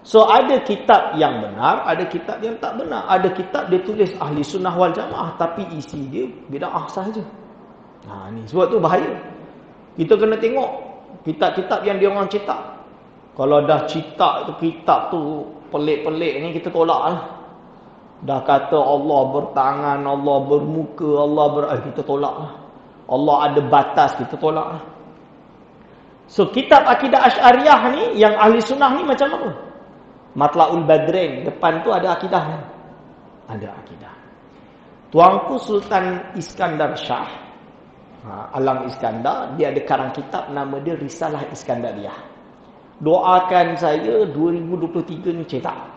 So ada kitab yang benar, ada kitab yang tak benar. Ada kitab dia tulis ahli sunnah wal jamaah tapi isi dia bid'ah sahaja. Ni sebab tu bahaya. Kita kena tengok kitab-kitab yang dia orang cetak. Kalau dah cetak tu kitab tu pelik-pelik ni, kita tolak lah. Dah kata Allah bertangan, Allah bermuka, kita tolak lah. Allah ada batas, kita tolak lah. So kitab akidah Asy'ariyah ni, yang ahli sunnah ni macam apa? Matla'ul Badrain, depan tu ada akidah ni. Ada akidah. Tuanku Sultan Iskandar Shah, Alang Iskandar, dia ada karang kitab nama dia Risalah Iskandariyah. Doakan saya 2023 ni cetak.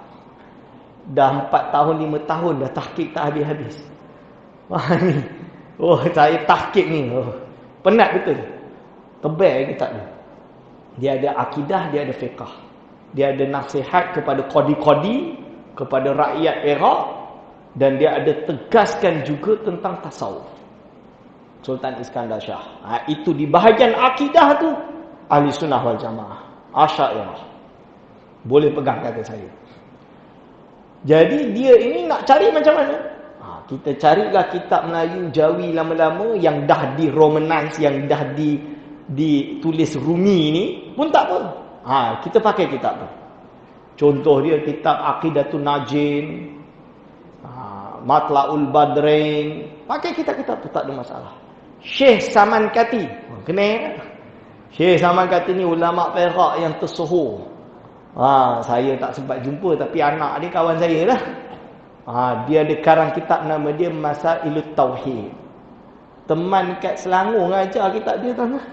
Dah 4 tahun 5 tahun dah tahqiq tak habis-habis. Ni. Saya tahqiq ni. Penat betul. Tebal kitab ni. Dia ada akidah, dia ada fiqh. Dia ada nasihat kepada qadi-qadi, kepada rakyat Perak, dan dia ada tegaskan juga tentang tasawuf. Sultan Iskandar Shah. Itu di bahagian akidah tu ahli sunnah wal jamaah. Asy'ariyah. Boleh pegang kata saya. Jadi dia ini nak cari macam mana? Kita carilah kitab Melayu Jawi lama-lama yang dah di Romanise, yang dah ditulis Rumi ni pun tak apa. Kita pakai kitab tu. Contoh dia kitab Aqidatun Najin, Matla'ul Badrain. Pakai kitab-kitab tu tak ada masalah. Syekh Samankati. Kena. Syekh Samankati ni ulama Perak yang tersohor. Saya tak sempat jumpa tapi anak dia kawan saya lah. Dia ada karang kitab nama dia Masailut Tauhid. Teman kat Selangor ngajar kitab dia tuan-tuan.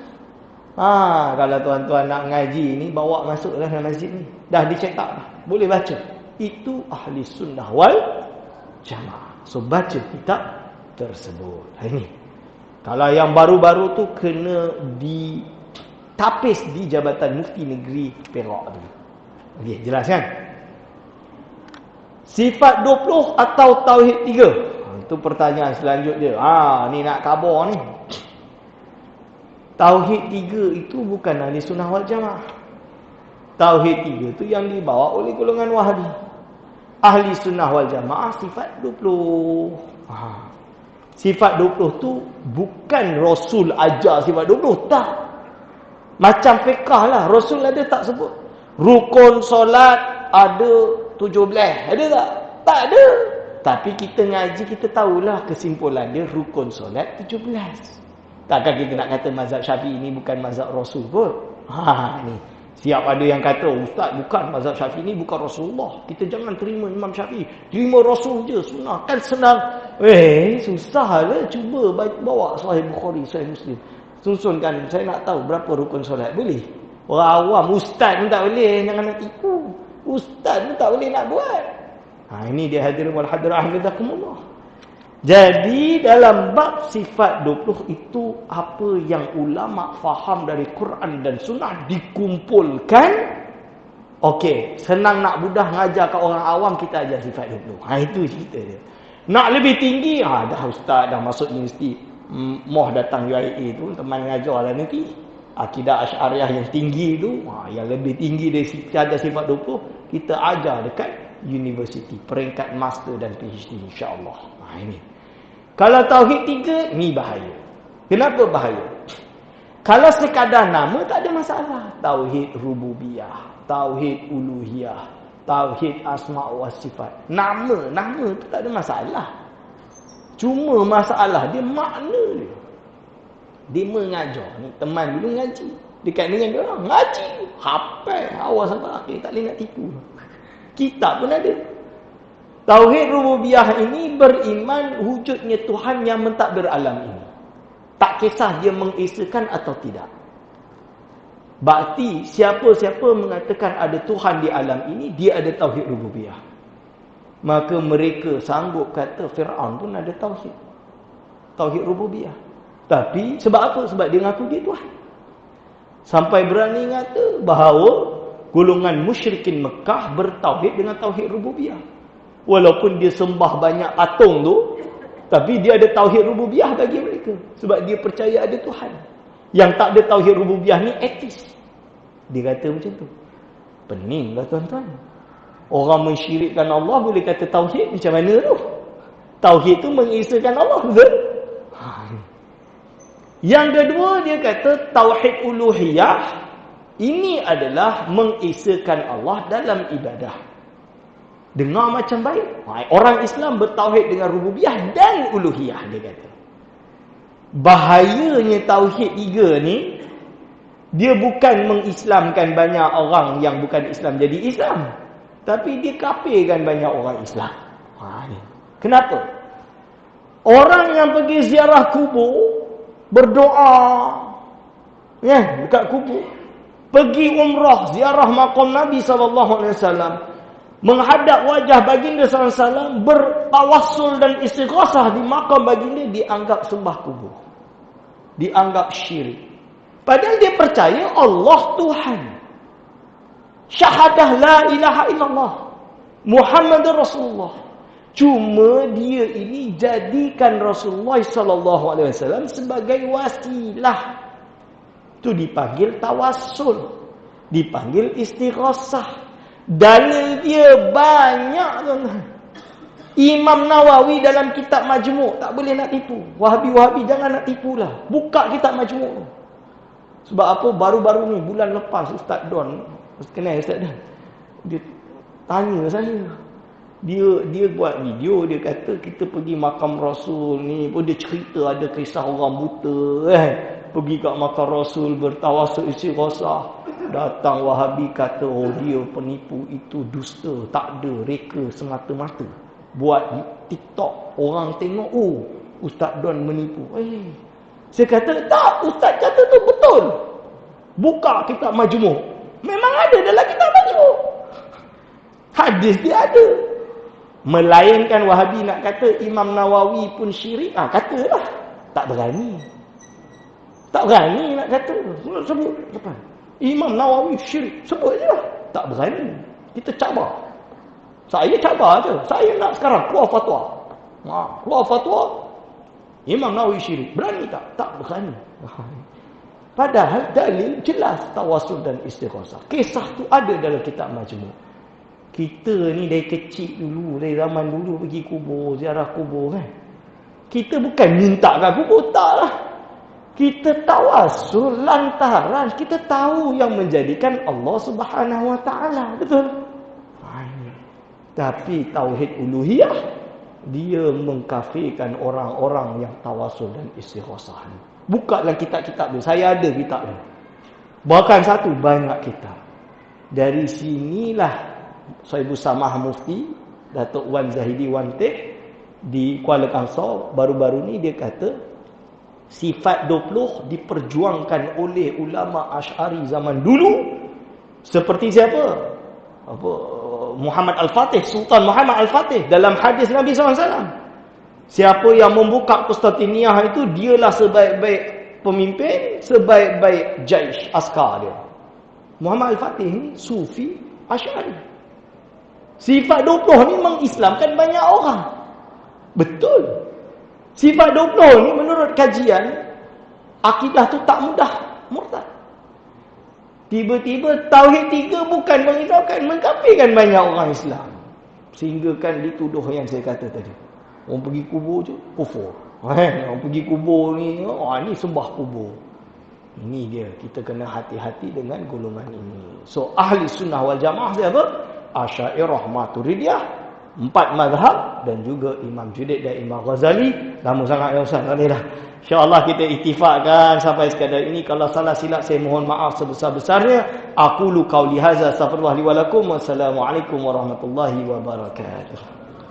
Kalau tuan-tuan nak ngaji ni, bawa masuklah dalam masjid ni. Dah dicetak dah. Boleh baca. Itu ahli sunnah wal jamaah. So baca kitab tersebut. Ini. Kalau yang baru-baru tu kena ditapis di Jabatan Mufti Negeri Perak tu. Okey, jelas kan? Sifat 20 atau tauhid 3? Itu pertanyaan selanjutnya. Ni nak khabar ni. Tauhid 3 itu bukan ahli sunnah wal jamaah. Tauhid 3 itu yang dibawa oleh golongan Wahabi. Ahli sunnah wal jamaah sifat 20. Sifat 20 tu bukan Rasul ajar sifat 20. Tak. Macam fiqah lah. Rasul ada tak sebut? Rukun solat ada 17. Ada tak? Tak ada. Tapi kita ngaji, kita tahulah kesimpulan dia rukun solat 17. Takkan kita nak kata mazhab Syafi'i ni bukan mazhab Rasul kot. Ni. Siap ada yang kata, ustaz bukan mazhab Syafi'i ni bukan Rasulullah. Kita jangan terima Imam Syafi'i. Terima Rasul je, sunnah. Kan senang. Susah lah. Cuba bawa Sahih Bukhari, Sahih Muslim. Susunkan, saya nak tahu berapa rukun solat. Boleh? Orang awam, ustaz pun tak boleh. Jangan nak tipu. Ustaz pun tak boleh nak buat. Ini dia hadirin wal hadirat hafizakumullah. Jadi dalam bab sifat 20 itu apa yang ulama faham dari Quran dan sunnah dikumpulkan. Okey, senang nak mudah ngajar ke orang awam, kita ajar sifat 20. Itu cerita dia. Nak lebih tinggi, dah ustaz dah masuk universiti. Moh datang UIA tu, teman ngajar lah nanti. Akidah Asy'ariyah yang tinggi tu, yang lebih tinggi dari ajar sifat 20, kita ajar dekat universiti, peringkat master dan PhD insya-Allah. Ini. Kalau tauhid 3 ni bahaya. Kenapa bahaya? Kalau sekadar nama tak ada masalah. Tauhid rububiyah, tauhid uluhiyah, tauhid asma' wa sifat. Nama tu tak ada masalah. Cuma masalah dia makna dia. Dia mengajar. Ni teman dulu ngaji. Dekat dengan dia orang ngaji. Hafal awal sampai akhir, tak boleh nak tipu. Kitab pun ada. Tauhid rububiyah ini beriman wujudnya Tuhan yang mentadbir alam ini. Tak kisah dia mengesakan atau tidak. Berarti siapa-siapa mengatakan ada Tuhan di alam ini, dia ada tauhid rububiyah. Maka mereka sanggup kata Fir'aun pun ada tauhid. Tauhid rububiyah. Tapi sebab apa? Sebab dia ngaku dia Tuhan. Sampai berani kata bahawa golongan musyrikin Mekah bertauhid dengan tauhid rububiyah. Walaupun dia sembah banyak patung tu, tapi dia ada tauhid rububiyah bagi mereka. Sebab dia percaya ada Tuhan. Yang tak ada tauhid rububiyah ni etis. Dia kata macam tu. Pening lah tuan-tuan. Orang mensyirikkan Allah boleh kata tauhid macam mana tu? Tauhid tu mengesakan Allah, betul? Yang kedua dia kata tauhid uluhiyah. Ini adalah mengesakan Allah dalam ibadah. Dengar macam baik. Orang Islam bertauhid dengan rububiyah dan uluhiyah, dia kata. Bahayanya tauhid 3 ni, dia bukan mengislamkan banyak orang yang bukan Islam jadi Islam. Tapi dia kafirkan banyak orang Islam. Kenapa? Orang yang pergi ziarah kubur, berdoa dekat kubur, pergi umrah, ziarah maqam Nabi SAW, menghadap wajah baginda SAW, bertawassul dan istighasah di makam baginda, dianggap sembah kubur, dianggap syirik. Padahal dia percaya Allah Tuhan. Syahadah la ilaha illallah Muhammadur Rasulullah. Cuma dia ini jadikan Rasulullah SAW sebagai wasilah. Itu dipanggil tawassul, dipanggil istighasah. Dalil dia banyak, tuan-tuan. Imam Nawawi dalam kitab Majmu' tak boleh nak tipu. Wahabi-wahabi jangan nak tipulah. Buka kitab Majmu'. Sebab apa? Baru-baru ni, bulan lepas, Ustaz Don, kenal Ustaz Don, dia tanya saya. Dia buat video, dia kata kita pergi makam Rasul ni pun, dia cerita ada kisah orang buta pergi kat makam Rasul bertawassul istighasah. Datang Wahabi kata, dia penipu, itu dusta, tak ada, reka semata-mata. Buat TikTok, orang tengok, Ustaz Don menipu. Saya kata, tak, Ustaz kata tu betul. Buka kitab Majmu'. Memang ada dalam kitab Majmu'. Hadis dia ada. Melainkan Wahabi nak kata Imam Nawawi pun syirik, katalah. Tak berani. Tak berani nak kata. Sebut depan. Imam Nawawi syirik. Sebut je lah. Tak berani. Kita cabar. Saya cabar je. Saya nak sekarang keluar fatwa. Keluar fatwa. Imam Nawawi syirik. Berani tak? Tak berani. Padahal dalil jelas tawasul dan istighosah. Kisah tu ada dalam kitab Majmu'. Kita ni dari kecil dulu, dari zaman dulu pergi kubur, ziarah kubur kan. Kita bukan minta kat kubur, tak lah. Kita tawasul lantaran kita tahu yang menjadikan Allah Subhanahu Wa Taala, betul? Tapi tauhid uluhiyah dia mengkafirkan orang-orang yang tawasul dan istighosah. Bukalah kitab-kitab dia. Saya ada kitab dia. Bahkan satu, banyak kitab. Dari sinilah Sahibu Samah Mufti Datuk Wan Zahidi Wan Teh di Kuala Kangsar baru-baru ni dia kata sifat 20 diperjuangkan oleh ulama Asy'ari zaman dulu seperti siapa? Muhammad Al-Fatih, Sultan Muhammad Al-Fatih dalam hadis Nabi SAW. Siapa yang membuka Konstantiniyah itu dialah sebaik-baik pemimpin, sebaik-baik jaish askar dia. Muhammad Al-Fatih ni sufi Asy'ari. Sifat 20 ni mengislamkan banyak orang. Betul. Sifat 20 ni menurut kajian, akidah tu tak mudah murtad. Tiba-tiba Tauhid 3 bukan mengislamkan, mengkafirkan banyak orang Islam. Sehingga kan dituduh yang saya kata tadi. Orang pergi kubur je, kufur. Orang pergi kubur ni, ni sembah kubur. Ini dia, kita kena hati-hati dengan golongan ini. So, ahli sunnah wal jamaah siapa? Asy'ariyah, Maturidiyah, 4 mazhab dan juga Imam Junaid dan Imam Ghazali. Lama sangat ya Ustaz ni dah. InsyaAllah kita ittifaqkan sampai sekadar ini. Kalau salah silap saya mohon maaf sebesar-besarnya. Aqulu qauli hadza astaghfirullah li wa lakum. Wassalamualaikum warahmatullahi wabarakatuh.